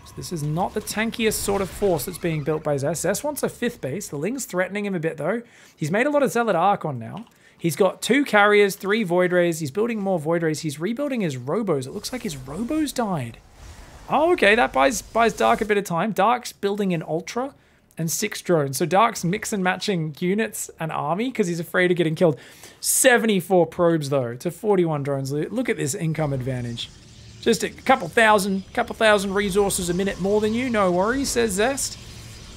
So this is not the tankiest sort of force that's being built by Zest. Zest wants a 5th base. The Ling's threatening him a bit though. He's made a lot of Zealot Archon now. He's got 2 carriers, 3 Void Rays. He's building more Void Rays. He's rebuilding his Robos. It looks like his Robos died. Oh, okay, that buys Dark a bit of time. Dark's building an Ultra and 6 drones. So Dark's mix and matching units and army because he's afraid of getting killed. 74 probes though to 41 drones. Look at this income advantage. Just a couple thousand resources a minute more than you. No worries, says Zest.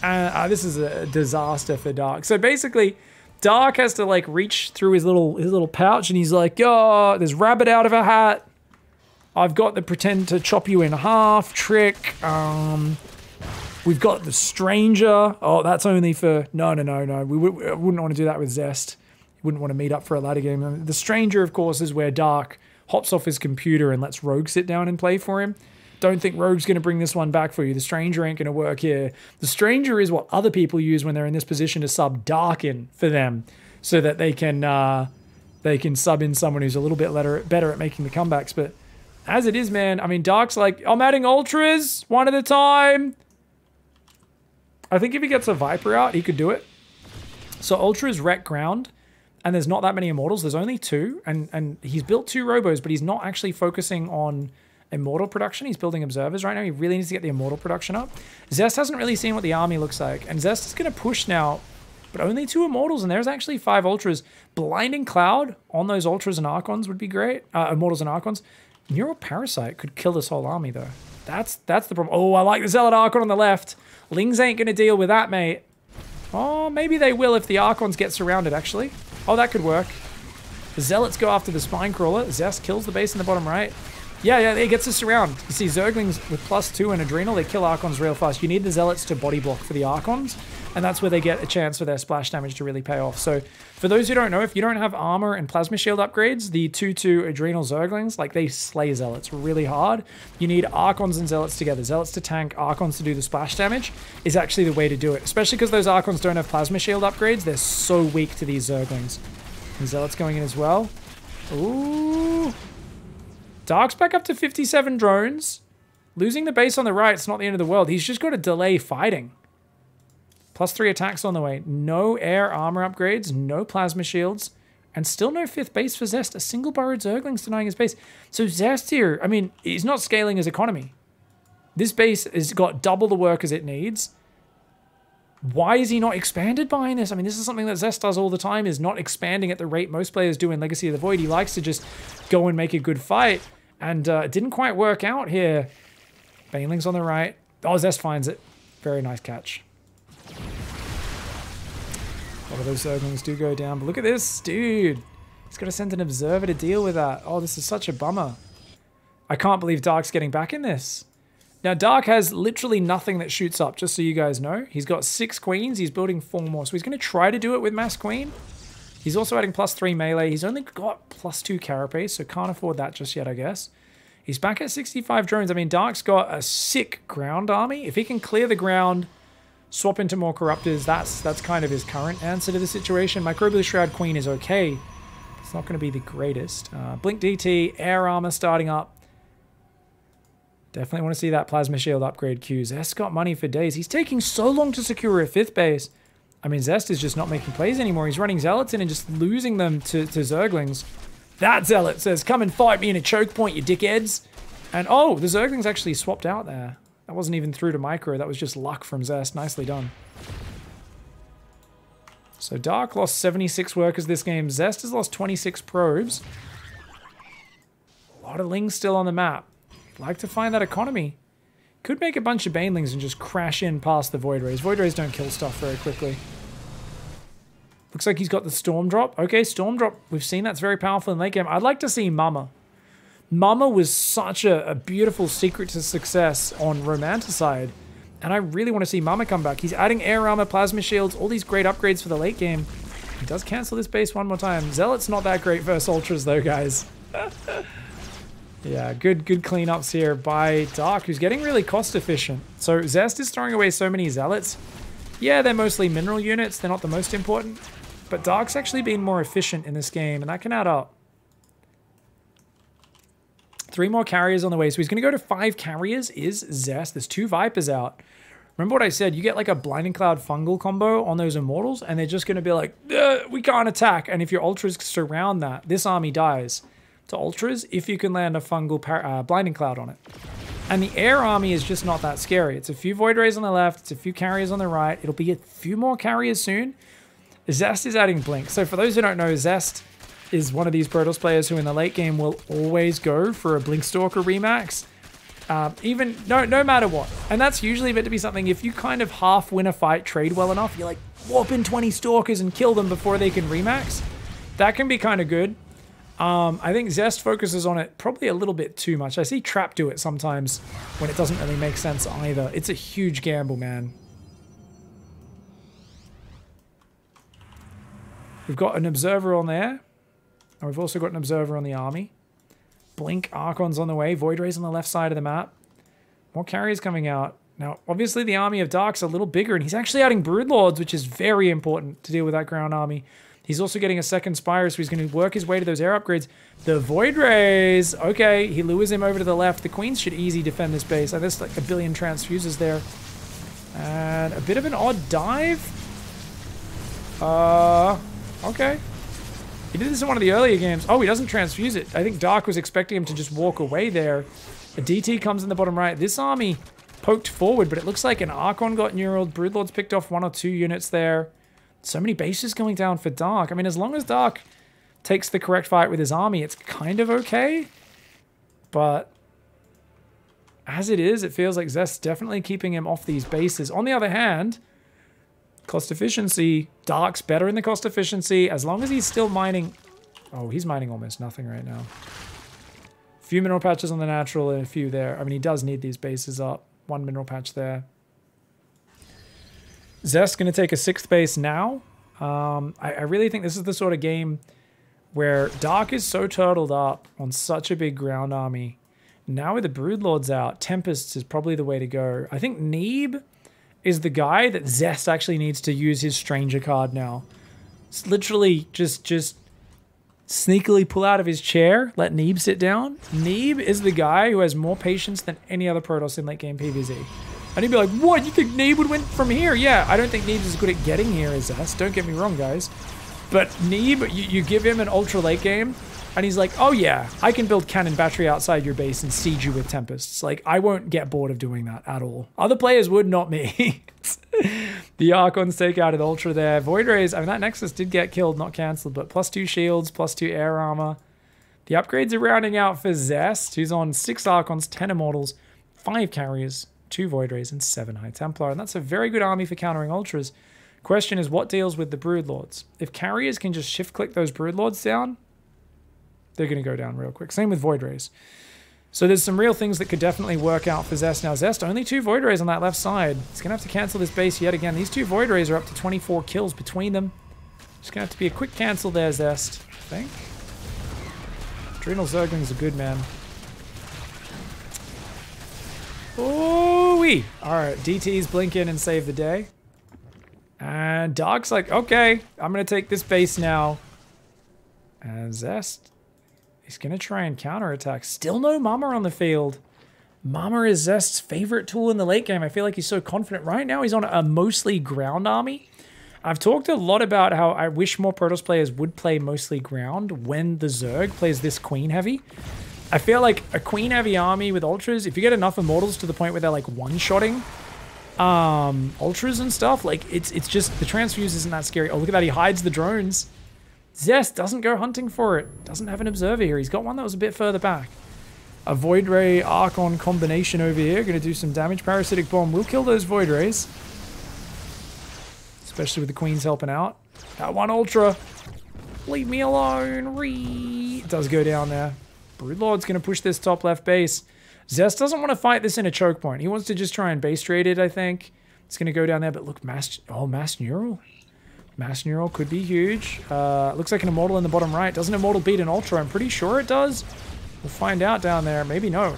This is a disaster for Dark. So basically, Dark has to like reach through his little pouch and he's like, oh, there's rabbit out of a hat. I've got the pretend to chop you in half trick. We've got the stranger. Oh, that's only for... No. We wouldn't want to do that with Zest. Wouldn't want to meet up for a ladder game. The stranger, of course, is where Dark hops off his computer and lets Rogue sit down and play for him. Don't think Rogue's going to bring this one back for you. The stranger ain't going to work here. The stranger is what other people use when they're in this position to sub Dark in for them so that they can sub in someone who's a little bit better at making the comebacks. But as it is, man, I mean, Dark's like, I'm adding Ultras one at a time. I think if he gets a Viper out, he could do it. So Ultras wreck ground, and there's not that many Immortals. There's only 2, and he's built 2 Robos, but he's not actually focusing on Immortal production. He's building Observers right now. He really needs to get the Immortal production up. Zest hasn't really seen what the army looks like, and Zest is going to push now, but only 2 Immortals, and there's actually 5 Ultras. Blinding Cloud on those Ultras and Archons would be great. Immortals and Archons. Neural Parasite could kill this whole army, though. That's the problem. Oh, I like the Zealot Archon on the left. Lings ain't going to deal with that, mate. Oh, maybe they will if the Archons get surrounded, actually. Oh, that could work. The Zealots go after the Spine Crawler. Zest kills the base in the bottom right. Yeah, it gets us surround. You see, Zerglings with +2 and Adrenal, they kill Archons real fast. You need the Zealots to body block for the Archons, and that's where they get a chance for their splash damage to really pay off. So, for those who don't know, if you don't have armor and plasma shield upgrades, the 2-2 Adrenal Zerglings, like, they slay Zealots really hard. You need Archons and Zealots together. Zealots to tank, Archons to do the splash damage is actually the way to do it. Especially because those Archons don't have plasma shield upgrades. They're so weak to these Zerglings. And Zealots going in as well. Ooh. Dark's back up to 57 drones. Losing the base on the right, it's not the end of the world. He's just got to delay fighting. +3 attacks on the way. No air armor upgrades, no plasma shields, and still no 5th base for Zest. A single burrowed Zergling's denying his base. So Zest here, I mean, he's not scaling his economy. This base has got double the work as it needs. Why is he not expanded behind this? I mean, this is something that Zest does all the time, is not expanding at the rate most players do in Legacy of the Void. He likes to just go and make a good fight. And it didn't quite work out here. Baneling's on the right. Oh, Zest finds it. Very nice catch. A lot of those Zerglings do go down. But look at this, dude. He's got to send an observer to deal with that. Oh, this is such a bummer. I can't believe Dark's getting back in this. Now, Dark has literally nothing that shoots up, just so you guys know. He's got 6 queens. He's building 4 more. So he's going to try to do it with Mass Queen. He's also adding +3 melee. He's only got +2 carapace, so can't afford that just yet, I guess. He's back at 65 drones. I mean, Dark's got a sick ground army. If he can clear the ground, swap into more Corruptors, that's kind of his current answer to the situation. Microbial Shroud Queen is okay. It's not going to be the greatest. Blink DT, air armor starting up. Definitely want to see that Plasma Shield upgrade queue. Zest got money for days. He's taking so long to secure a 5th base. I mean, Zest is just not making plays anymore. He's running Zealots in and just losing them to Zerglings. That Zealot says, come and fight me in a choke point, you dickheads. And oh, the Zerglings actually swapped out there. That wasn't even through to micro. That was just luck from Zest. Nicely done. So Dark lost 76 workers this game. Zest has lost 26 probes. A lot of Lings still on the map. Like to find that economy. Could make a bunch of Banelings and just crash in past the Void Rays. Void Rays don't kill stuff very quickly. Looks like he's got the Storm Drop. Okay, Storm Drop. We've seen that's very powerful in late game. I'd like to see Mama. Mama was such a beautiful secret to success on Romanticide. And I really want to see Mama come back. He's adding air armor, plasma shields, all these great upgrades for the late game. He does cancel this base one more time. Zealot's not that great versus Ultras though, guys. Yeah, good cleanups here by Dark, who's getting really cost efficient. So Zest is throwing away so many Zealots. Yeah, they're mostly mineral units. They're not the most important. But Dark's actually been more efficient in this game, and that can add up. 3 more carriers on the way. So he's going to go to 5 carriers is Zest. There's 2 Vipers out. Remember what I said? You get like a Blinding Cloud Fungal combo on those Immortals, and they're just going to be like, we can't attack. And if your Ultras surround that, this army dies to Ultras if you can land a Fungal Blinding Cloud on it. And the air army is just not that scary. It's a few Void Rays on the left. It's a few carriers on the right. It'll be a few more carriers soon. Zest is adding Blink. So for those who don't know, Zest is one of these Protoss players who in the late game will always go for a Blinkstalker remax. No matter what. And that's usually meant to be something, if you kind of half win a fight, trade well enough, you're like, warp in 20 Stalkers and kill them before they can remax. That can be kind of good. I think Zest focuses on it probably a little bit too much. I see Trap do it sometimes when it doesn't really make sense either. It's a huge gamble, man. We've got an Observer on there. And we've also got an Observer on the army. Blink, Archon's on the way. Void Rays on the left side of the map. More carriers coming out. Now, obviously the army of Dark's a little bigger, and he's actually adding Broodlords, which is very important to deal with that ground army. He's also getting a second Spire, so he's going to work his way to those air upgrades. The Void Rays. Okay, he lures him over to the left. The Queens should easy defend this base. There's like a billion transfuses there. And a bit of an odd dive. Okay. He did this in one of the earlier games. Oh, he doesn't transfuse it. I think Dark was expecting him to just walk away there. A DT comes in the bottom right. This army poked forward, but it looks like an Archon got neural. Broodlords picked off 1 or 2 units there. So many bases going down for Dark. I mean, as long as Dark takes the correct fight with his army, it's kind of okay. But as it is, it feels like Zest's definitely keeping him off these bases. On the other hand, cost efficiency, Dark's better in the cost efficiency as long as he's still mining. Oh, he's mining almost nothing right now. A few mineral patches on the natural and a few there. I mean, he does need these bases up. 1 mineral patch there. Zest's going to take a 6th base now. I really think this is the sort of game where Dark is so turtled up on such a big ground army. Now with the Broodlords out, Tempests is probably the way to go. I think Neeb is the guy that Zest actually needs to use his Stranger card now. It's literally just sneakily pull out of his chair, let Neeb sit down. Neeb is the guy who has more patience than any other Protoss in late game PvZ. And he'd be like, what, you think Neeb would win from here? Yeah, I don't think Neeb's as good at getting here as Zest. Don't get me wrong, guys. But Neeb, you give him an ultra late game, and he's like, oh yeah, I can build cannon battery outside your base and siege you with Tempests. Like, I won't get bored of doing that at all. Other players would, not me. The Archons take out an Ultra there. Void Rays, I mean, that Nexus did get killed, not cancelled, but +2 shields, +2 air armor. The upgrades are rounding out for Zest, who's on 6 Archons, 10 Immortals, 5 Carriers, 2 Void Rays, and 7 High Templar. And that's a very good army for countering Ultras. Question is, what deals with the Broodlords? If Carriers can just shift-click those Broodlords down, they're going to go down real quick. Same with Void Rays. So there's some real things that could definitely work out for Zest. Now, Zest, only 2 Void Rays on that left side. He's going to have to cancel this base yet again. These 2 Void Rays are up to 24 kills between them. Just going to have to be a quick cancel there, Zest, I think. Adrenal Zerglings are good, man. Ooh-wee! Alright, DT's blink in and save the day. And Dark's like, okay, I'm going to take this base now. And Zest, he's going to try and counterattack. Still no Mama on the field. Mama is Zest's favorite tool in the late game. I feel like he's so confident. Right now, he's on a mostly ground army. I've talked a lot about how I wish more Protoss players would play mostly ground when the Zerg plays this Queen heavy. I feel like a Queen heavy army with Ultras, if you get enough Immortals to the point where they're like one-shotting Ultras and stuff, like it's just, the transfuse isn't that scary. Oh, look at that, he hides the drones. Zest doesn't go hunting for it. Doesn't have an observer here. He's got one that was a bit further back. A Void Ray Archon combination over here. Going to do some damage. Parasitic Bomb will kill those Void Rays. Especially with the Queens helping out. That one Ultra. Leave me alone. It does go down there. Broodlord's going to push this top left base. Zest doesn't want to fight this in a choke point. He wants to just try and base trade it, I think. It's going to go down there, but look, Mass Neural. Mass Neural could be huge. Looks like an Immortal in the bottom right. Doesn't Immortal beat an Ultra? I'm pretty sure it does. We'll find out down there. Maybe no.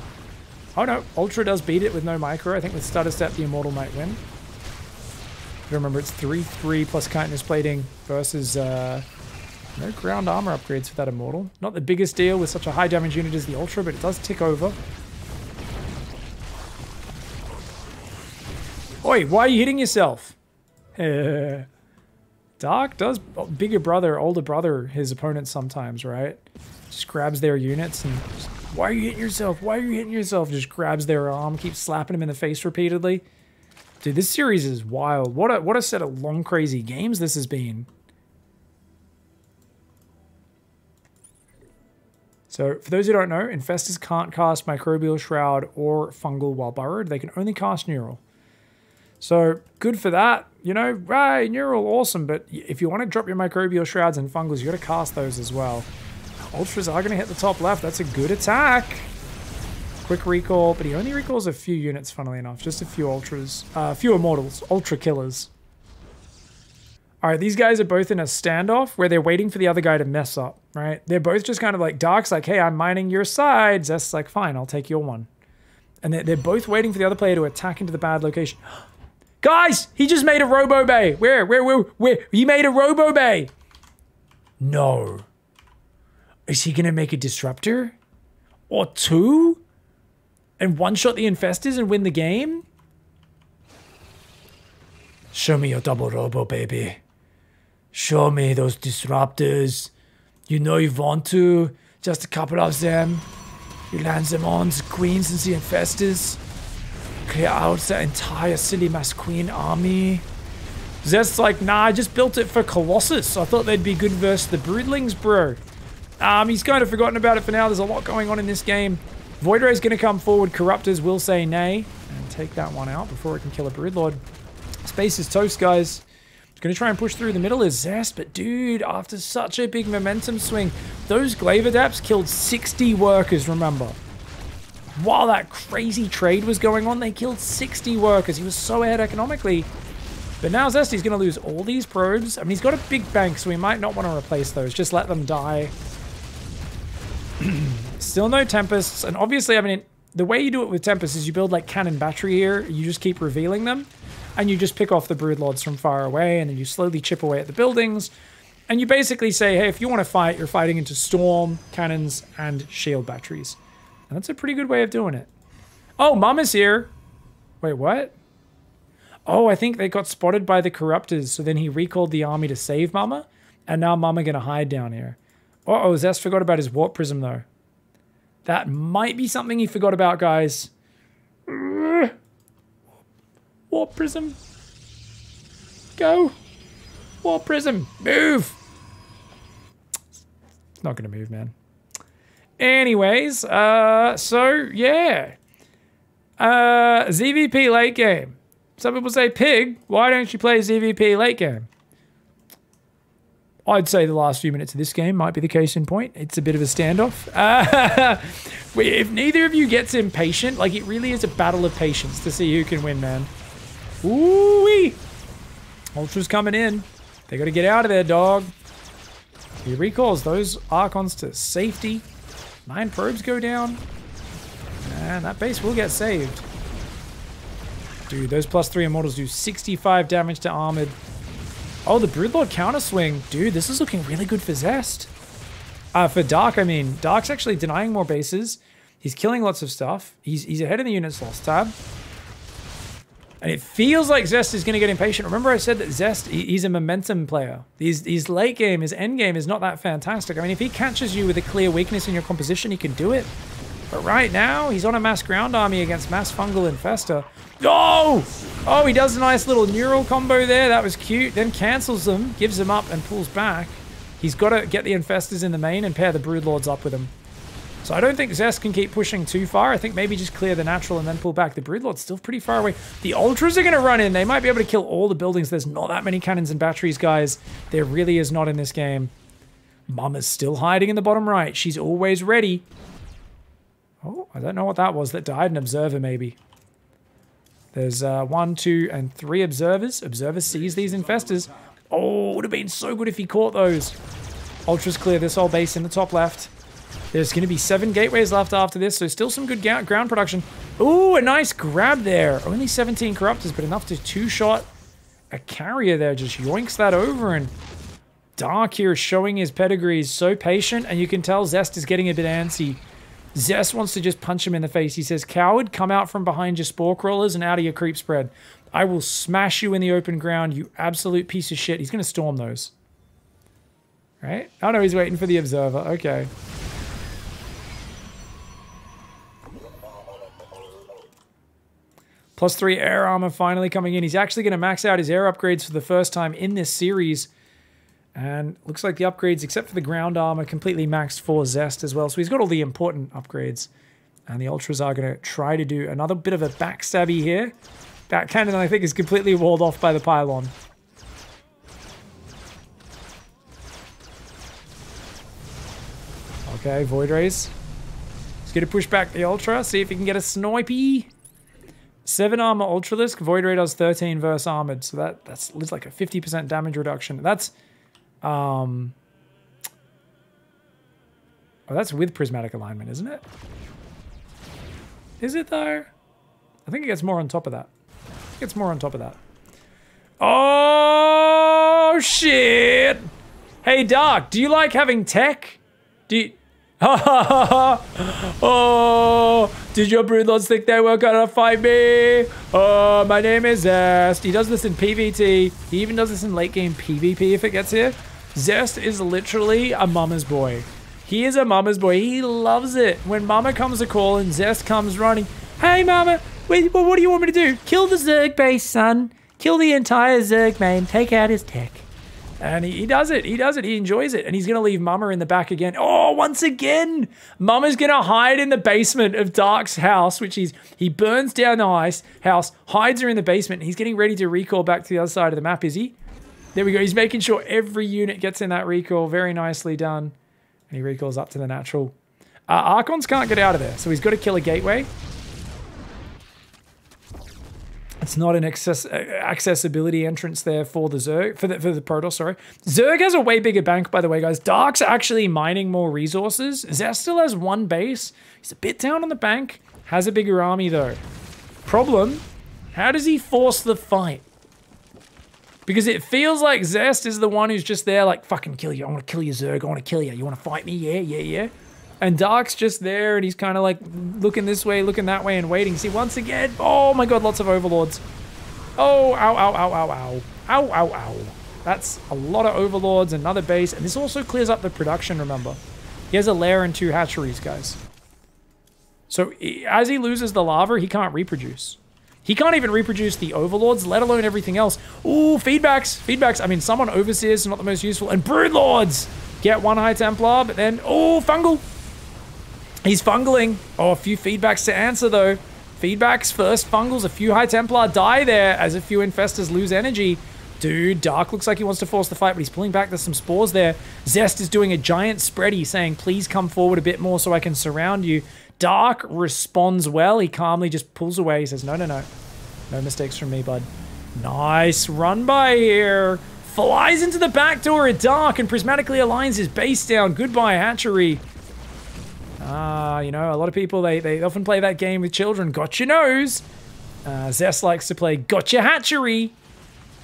Oh no, Ultra does beat it with no micro. I think with Stutter Step, the Immortal might win. Remember, it's 3/3 plus Chitinous Plating versus no ground armor upgrades for that Immortal. Not the biggest deal with such a high damage unit as the Ultra, but it does tick over. Oi, why are you hitting yourself? Dark does bigger brother, older brother his opponents sometimes, right? Just grabs their units and just, why are you hitting yourself? Why are you hitting yourself? Just grabs their arm, keeps slapping him in the face repeatedly. Dude, this series is wild. What a set of long, crazy games this has been. So, for those who don't know, Infestors can't cast Microbial Shroud or Fungal while burrowed. They can only cast Neural. So, good for that. You know, right, Neural, awesome. But if you want to drop your Microbial Shrouds and Fungals, you got to cast those as well. Ultras are going to hit the top left. That's a good attack. Quick recall, but he only recalls a few units, funnily enough. Just a few Ultras. Few Immortals. Ultra Killers. Alright, these guys are both in a standoff where they're waiting for the other guy to mess up, right? They're both just kind of like, Dark's like, hey, I'm mining your side. Zest's like, fine, I'll take your one. And they're both waiting for the other player to attack into the bad location. Guys, he just made a Robo Bay. Where? He made a Robo Bay. No. Is he going to make a Disruptor? Or 2? And one-shot the Infestors and win the game? Show me your double Robo, baby. Show me those Disruptors. You know you want to. Just a couple of them. You land them on the Queens and the Infestors. Clear out the entire Silly Mass Queen army. Zest's like, nah, I just built it for Colossus. I thought they'd be good versus the Broodlings, bro. He's kind of forgotten about it for now. There's a lot going on in this game. Void Ray's going to come forward. Corruptors will say nay and take that one out before it can kill a Broodlord. Space is toast, guys. It's going to try and push through the middle is Zest, but dude, after such a big momentum swing, those Glaive Adepts killed 60 workers, remember. While that crazy trade was going on, they killed 60 workers. He was so ahead economically. But now Zest, he's going to lose all these probes. I mean, he's got a big bank, so we might not want to replace those. Just let them die. Still no Tempests. And obviously, I mean, the way you do it with Tempests is you build like cannon battery here. You just keep revealing them. And you just pick off the Broodlords from far away. And then you slowly chip away at the buildings. And you basically say, hey, if you want to fight, you're fighting into Storm, Cannons, and Shield batteries. And that's a pretty good way of doing it. Oh, Mama's here. Wait, what? Oh, I think they got spotted by the Corruptors. So then he recalled the army to save Mama. And now Mama going to hide down here. Uh-oh, Zest forgot about his Warp Prism, though. That might be something he forgot about, guys. Warp Prism. Go. War Prism. Move. It's not going to move, man. Anyways, so, yeah. ZvP late game. Some people say, Pig, why don't you play ZvP late game? I'd say the last few minutes of this game might be the case in point. It's a bit of a standoff. If neither of you gets impatient, like, it really is a battle of patience to see who can win, man. Ooh-wee! Ultra's coming in. They got to get out of there, dog. He recalls those Archons to safety. 9 probes go down. And that base will get saved. Dude, those +3 Immortals do 65 damage to Armored. Oh, the Broodlord counter swing. Dude, this is looking really good for Zest. For Dark, I mean. Dark's actually denying more bases. He's killing lots of stuff. He's ahead in the units loss tab. And it feels like Zest is going to get impatient. Remember I said that Zest, he's a momentum player. His late game, his end game is not that fantastic. I mean, if he catches you with a clear weakness in your composition, he can do it. But right now, he's on a mass ground army against mass fungal infester. Oh! Oh, he does a nice little neural combo there. That was cute. Then cancels them, gives them up, and pulls back. He's got to get the infestors in the main and pair the Broodlords up with him. So I don't think Zest can keep pushing too far. I think maybe just clear the natural and then pull back. The Broodlord's still pretty far away. The Ultras are going to run in. They might be able to kill all the buildings. There's not that many cannons and batteries, guys. There really is not in this game. Mama's still hiding in the bottom right. She's always ready. Oh, I don't know what that was that died. An observer, maybe. There's 1, 2, and 3 observers. Observer sees these infestors. Oh, it would have been so good if he caught those. Ultras clear this whole base in the top left. There's going to be 7 gateways left after this, so still some good ground production. Ooh, a nice grab there. Only 17 corruptors, but enough to two-shot a carrier there. Just yoinks that over, and Dark here is showing his pedigree. He's so patient, and you can tell Zest is getting a bit antsy. Zest wants to just punch him in the face. He says, coward, come out from behind your spore crawlers and out of your creep spread. I will smash you in the open ground, you absolute piece of shit. He's going to storm those. Right? Oh, no, he's waiting for the observer. Okay. +3 air armor finally coming in. He's actually going to max out his air upgrades for the first time in this series. And looks like the upgrades, except for the ground armor, completely maxed for Zest as well. So he's got all the important upgrades. And the Ultras are going to try to do another bit of a backstabby here. That cannon, I think, is completely walled off by the pylon. Okay, Void Rays. He's going to push back the Ultra, see if he can get a snipey. 7 armor Ultralisk. Void Ray does 13 versus armored. So that's like a 50% damage reduction. That's... Oh, that's with prismatic alignment, isn't it? Is it though? I think it gets more on top of that. It gets more on top of that. Oh shit! Hey Dark, do you like having tech? Do you... Oh, did your Broodlords think they were gonna fight me? Oh, my name is Zest. He does this in PvT. He even does this in late game PvP if it gets here. Zest is literally a mama's boy. He is a mama's boy. He loves it. When mama comes to call and Zest comes running. Hey mama, wait, what do you want me to do? Kill the Zerg base, son. Kill the entire Zerg main. Take out his tech. And he does it. He does it. He enjoys it. And he's going to leave Mama in the back again. Oh, once again. Mama's going to hide in the basement of Dark's house, which he burns down the house, hides her in the basement. And he's getting ready to recall back to the other side of the map, is he? There we go. He's making sure every unit gets in that recall. Very nicely done. And he recalls up to the natural. Archons can't get out of there. So he's got to kill a gateway. It's not an accessibility entrance there for the Zerg, for the PROTOSS, sorry. Zerg has a way bigger bank, by the way, guys. Dark's actually mining more resources. Zest still has 1 base. He's a bit down on the bank. Has a bigger army, though. Problem, how does he force the fight? Because it feels like Zest is the one who's just there like, fucking kill you. I want to kill you, Zerg. I want to kill you. You want to fight me? Yeah, yeah, yeah. And Dark's just there, and he's kind of like looking this way, looking that way, and waiting. See, once again, oh my god, lots of overlords. Oh, ow, ow, ow, ow, ow. Ow, ow, ow. That's a lot of overlords, another base. And this also clears up the production, remember. He has a lair and 2 hatcheries, guys. So as he loses the lava, he can't reproduce. He can't even reproduce the Overlords, let alone everything else. Ooh, feedbacks. Feedbacks. I mean, someone Overseers is not the most useful. And Broodlords get one High Templar, but then, oh, Fungal. He's fungling. Oh, a few feedbacks to answer, though. Feedbacks first, Fungals. A few High Templar die there as a few Infestors lose energy. Dude, Dark looks like he wants to force the fight, but he's pulling back. There's some spores there. Zest is doing a giant spready, saying, please come forward a bit more so I can surround you. Dark responds well. He calmly just pulls away. He says, no, no, no. No mistakes from me, bud. Nice run by here. Flies into the back door at Dark and prismatically aligns his base down. Goodbye, Hatchery. You know, a lot of people, they often play that game with children. Got your nose. Zest likes to play Got your Hatchery.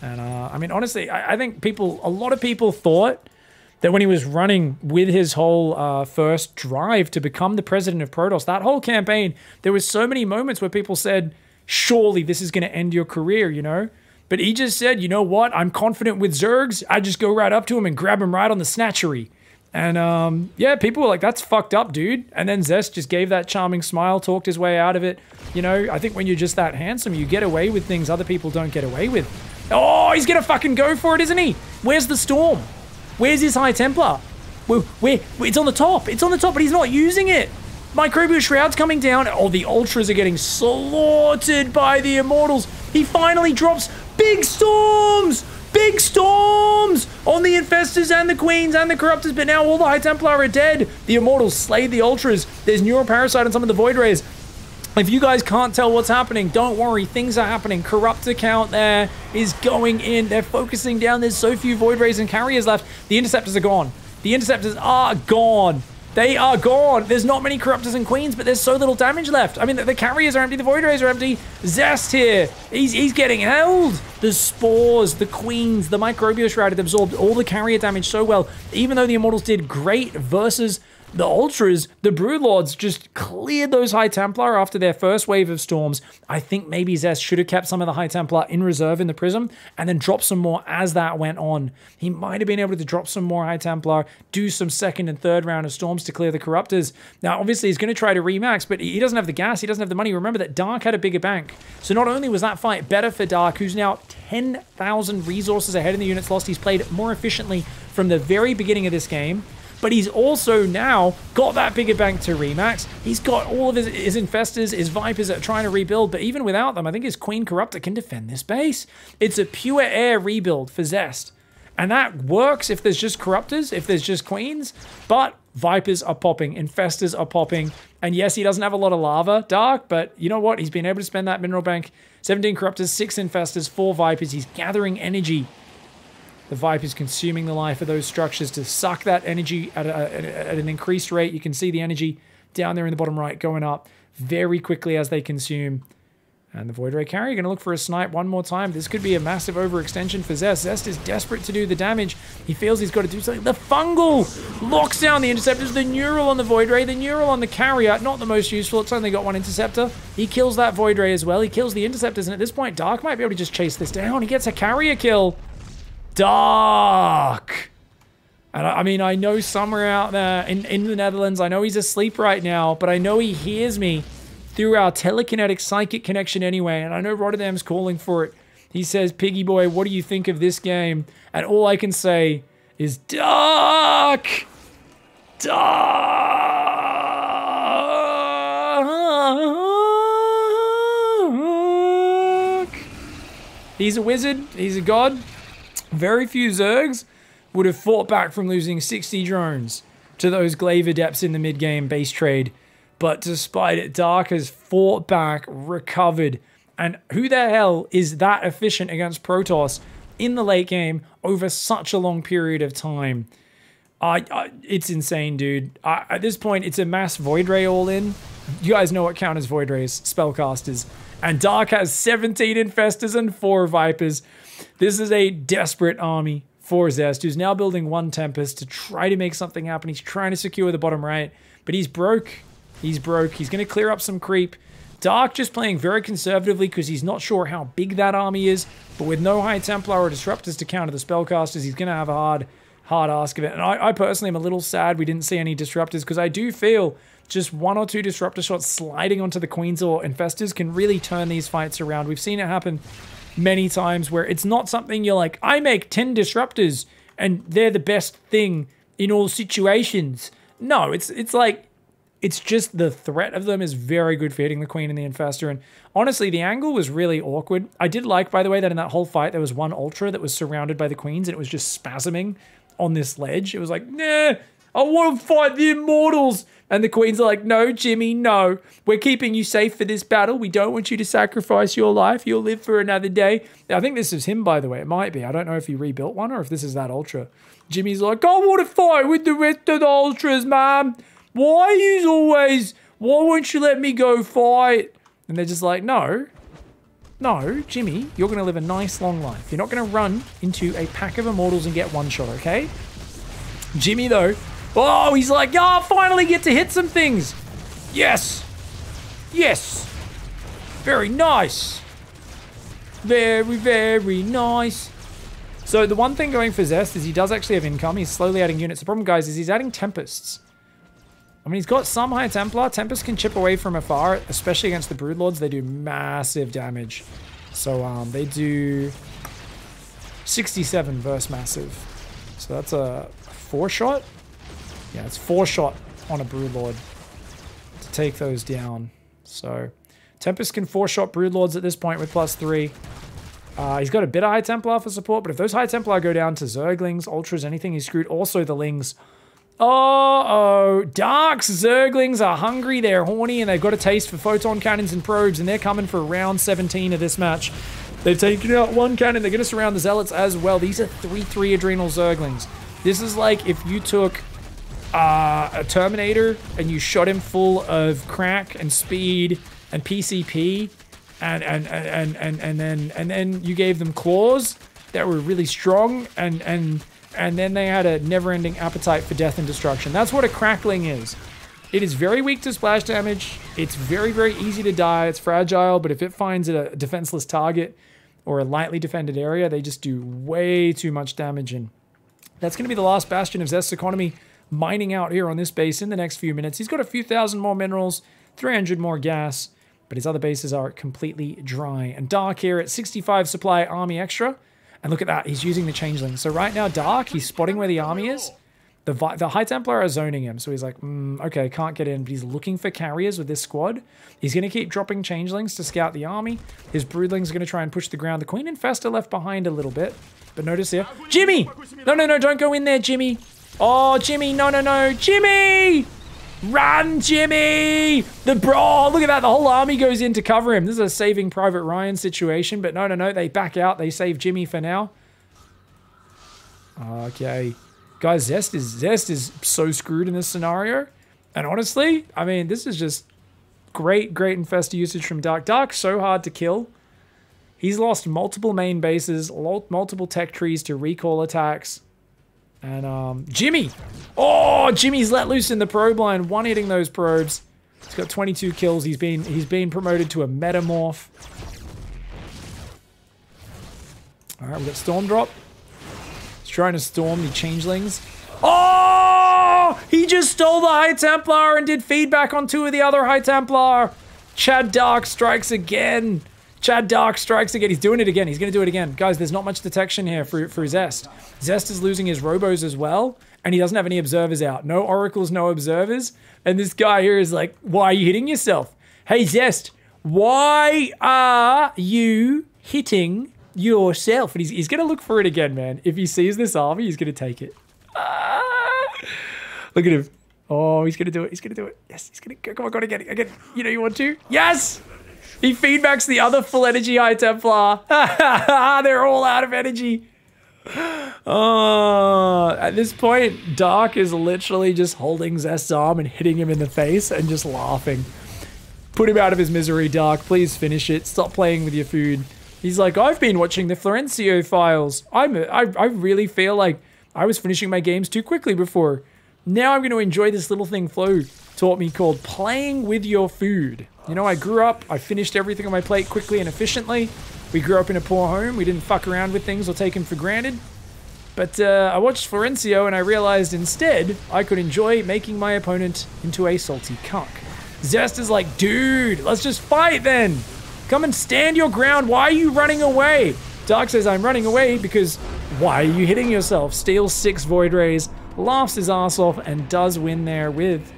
And, I mean, honestly, I think a lot of people thought that when he was running with his whole first drive to become the president of PROTOSS, that whole campaign, there was so many moments where people said, surely this is going to end your career, you know? But he just said, you know what? I'm confident with Zergs. I just go right up to him and grab him right on the snatchery. And, yeah, people were like, that's fucked up, dude. And then Zest just gave that charming smile, talked his way out of it. You know, I think when you're just that handsome, you get away with things other people don't get away with. Oh, he's going to fucking go for it, isn't he? Where's the Storm? Where's his High Templar? It's on the top. It's on the top, but he's not using it. Microbial Shroud's coming down. Oh, the Ultras are getting slaughtered by the Immortals. He finally drops big storms! Big storms on the Infestors and the Queens and the Corruptors, but now all the High Templar are dead. The Immortals slayed the Ultras. There's Neuroparasite on some of the Void Rays. If you guys can't tell what's happening, don't worry. Things are happening. Corruptor count there is going in. They're focusing down. There's so few Void Rays and Carriers left. The Interceptors are gone. The Interceptors are gone. They are gone. There's not many Corruptors and Queens, but there's so little damage left. I mean, the Carriers are empty. The Void Rays are empty. Zest here. He's getting held. The Spores, the Queens, the Microbial Shroud, it absorbed all the Carrier damage so well. Even though the Immortals did great versus the Ultras, the Broodlords just cleared those High Templar after their first wave of storms. I think maybe Zest should have kept some of the High Templar in reserve in the Prism and then dropped some more as that went on. He might have been able to drop some more High Templar, do some second and third round of storms to clear the Corruptors. Now, obviously, he's going to try to remax, but he doesn't have the gas, he doesn't have the money. Remember that Dark had a bigger bank. So not only was that fight better for Dark, who's now 10,000 resources ahead in the units lost, he's played more efficiently from the very beginning of this game, but he's also now got that bigger bank to remax. He's got all of his Infestors, his Vipers that are trying to rebuild, but even without them, I think his Queen Corruptor can defend this base. It's a pure air rebuild for Zest. And that works if there's just Corruptors, if there's just Queens, but Vipers are popping, Infestors are popping, and yes, he doesn't have a lot of lava, Dark, but you know what? He's been able to spend that mineral bank. 17 Corruptors, 6 Infestors, 4 Vipers. He's gathering energy. The Viper's consuming the life of those structures to suck that energy at an increased rate. You can see the energy down there in the bottom right going up very quickly as they consume. And the Void Ray Carrier going to look for a snipe one more time. This could be a massive overextension for Zest. Zest is desperate to do the damage. He feels he's got to do something. The Fungal locks down the Interceptors. The Neural on the Void Ray. The Neural on the Carrier. Not the most useful. It's only got one Interceptor. He kills that Void Ray as well. He kills the Interceptors. And at this point, Dark might be able to just chase this down. He gets a Carrier kill. Dark. And I mean, I know somewhere out there in the Netherlands, I know he's asleep right now, but I know he hears me through our telekinetic psychic connection anyway, and I know Rotterdam's calling for it. He says, Piggy boy, what do you think of this game? And all I can say is, Dark! Dark! He's a wizard. He's a god. Very few Zergs would have fought back from losing 60 drones to those Glaive Adepts in the mid-game base trade. But despite it, Dark has fought back, recovered. And who the hell is that efficient against PROTOSS in the late game over such a long period of time? It's insane, dude. At this point, it's a mass Void Ray all-in. You guys know what count as Void Rays, spellcasters. And Dark has 17 Infestors and 4 Vipers. This is a desperate army for Zest, who's now building 1 Tempest to try to make something happen. He's trying to secure the bottom right, but he's broke. He's broke. He's going to clear up some creep. Dark just playing very conservatively because he's not sure how big that army is, but with no High Templar or Disruptors to counter the Spellcasters, he's going to have a hard ask of it. And I personally am a little sad we didn't see any Disruptors because I do feel just 1 or 2 disruptor shots sliding onto the queens or infestors can really turn these fights around. We've seen it happen many times where it's not something you're like, I make 10 disruptors and they're the best thing in all situations. No, it's like, it's just the threat of them is very good for hitting the queen and the infestor. And honestly, the angle was really awkward. I did like, by the way, that in that whole fight, there was one ultra that was surrounded by the queens and it was just spasming on this ledge. It was like, nah, I want to fight the immortals. And the queens are like, no, Jimmy, no. We're keeping you safe for this battle. We don't want you to sacrifice your life. You'll live for another day. I think this is him, by the way. It might be. I don't know if he rebuilt one or if this is that ultra. Jimmy's like, I want to fight with the rest of the ultras, man. Why won't you let me go fight? And they're just like, no, Jimmy, you're going to live a nice long life. You're not going to run into a pack of immortals and get one shot, okay? Jimmy, though, oh, he's like, yeah, I'll finally get to hit some things. Yes. Yes. Very nice. Very, very nice. So the one thing going for Zest is he does actually have income. He's slowly adding units. The problem, guys, is he's adding Tempests. I mean, he's got some High Templar. Tempest can chip away from afar, especially against the Broodlords. They do massive damage. So they do 67 versus massive. So that's a 4-shot. Yeah, it's 4-shot on a Broodlord to take those down. So Tempest can 4-shot Broodlords at this point with +3. He's got a bit of High Templar for support, but if those High Templar go down to Zerglings, Ultras, anything, he's screwed. Also the Lings. Uh-oh. Darks Zerglings are hungry, they're horny, and they've got a taste for photon cannons and probes, and they're coming for round 17 of this match. They've taken out one cannon. They're going to surround the Zealots as well. These are 3/3 Adrenal Zerglings. This is like if you took a Terminator and you shot him full of crack and speed and PCP, and then you gave them claws that were really strong, and then they had a never-ending appetite for death and destruction. That's what a crackling is. It is very weak to splash damage. It's very, very easy to die. It's fragile, but if it finds a defenseless target or a lightly defended area, they just do way too much damage. And that's going to be the last bastion of Zest's economy mining out here on this base in the next few minutes. He's got a few thousand more minerals, 300 more gas, but his other bases are completely dry. And Dark here at 65 supply army extra. And look at that, he's using the changeling. So right now, Dark, he's spotting where the army is. The High Templar are zoning him. So he's like, okay, can't get in. But he's looking for carriers with this squad. He's going to keep dropping changelings to scout the army. His broodlings are going to try and push the ground. The Queen and Festa left behind a little bit. But notice here, Jimmy! No, don't go in there, Jimmy. Oh, Jimmy, no, Jimmy! Run, Jimmy! Look at that. The whole army goes in to cover him. This is a Saving Private Ryan situation, but no. They back out. They save Jimmy for now. Okay. Guys, Zest is so screwed in this scenario. And honestly, I mean, this is just great infestor usage from Dark. Dark's so hard to kill. He's lost multiple main bases, multiple tech trees to recall attacks. And Jimmy! Oh, Jimmy's let loose in the probe line, one-hitting those probes. He's got 22 kills. He's been promoted to a metamorph. All right, we've got Storm Drop. He's trying to storm the changelings. Oh! He just stole the High Templar and did feedback on 2 of the other High Templar. Chad Dark strikes again. He's doing it again. He's going to do it again. Guys, there's not much detection here for Zest. Zest is losing his robos as well, and he doesn't have any observers out. No oracles, no observers. And this guy here is like, why are you hitting yourself? Hey, Zest, why are you hitting yourself? And he's going to look for it again, man. If he sees this army, he's going to take it. Look at him. Oh, he's going to do it. He's going to do it. Yes, he's going to go. Come on, go again. You know you want to? Yes! He feedbacks the other full energy High Templar. They're all out of energy. At this point, Dark is literally just holding Zest's arm and hitting him in the face and just laughing. Put him out of his misery, Dark. Please finish it. Stop playing with your food. He's like, I've been watching the Florencio files. I really feel like I was finishing my games too quickly before. Now I'm going to enjoy this little thing Flo taught me called playing with your food. You know, I grew up, I finished everything on my plate quickly and efficiently. We grew up in a poor home. We didn't fuck around with things or take them for granted. But I watched Florencio and I realized instead I could enjoy making my opponent into a salty cuck. Zest is like, dude, let's just fight then. Come and stand your ground. Why are you running away? Dark says, I'm running away because why are you hitting yourself? Steals 6 Void Rays, laughs his ass off, and does win there with,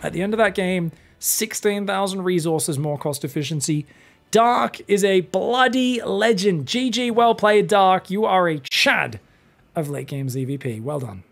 at the end of that game, 16,000 resources more cost efficiency. Dark is a bloody legend. GG, well played, Dark. You are a Chad of late game ZvP. Well done.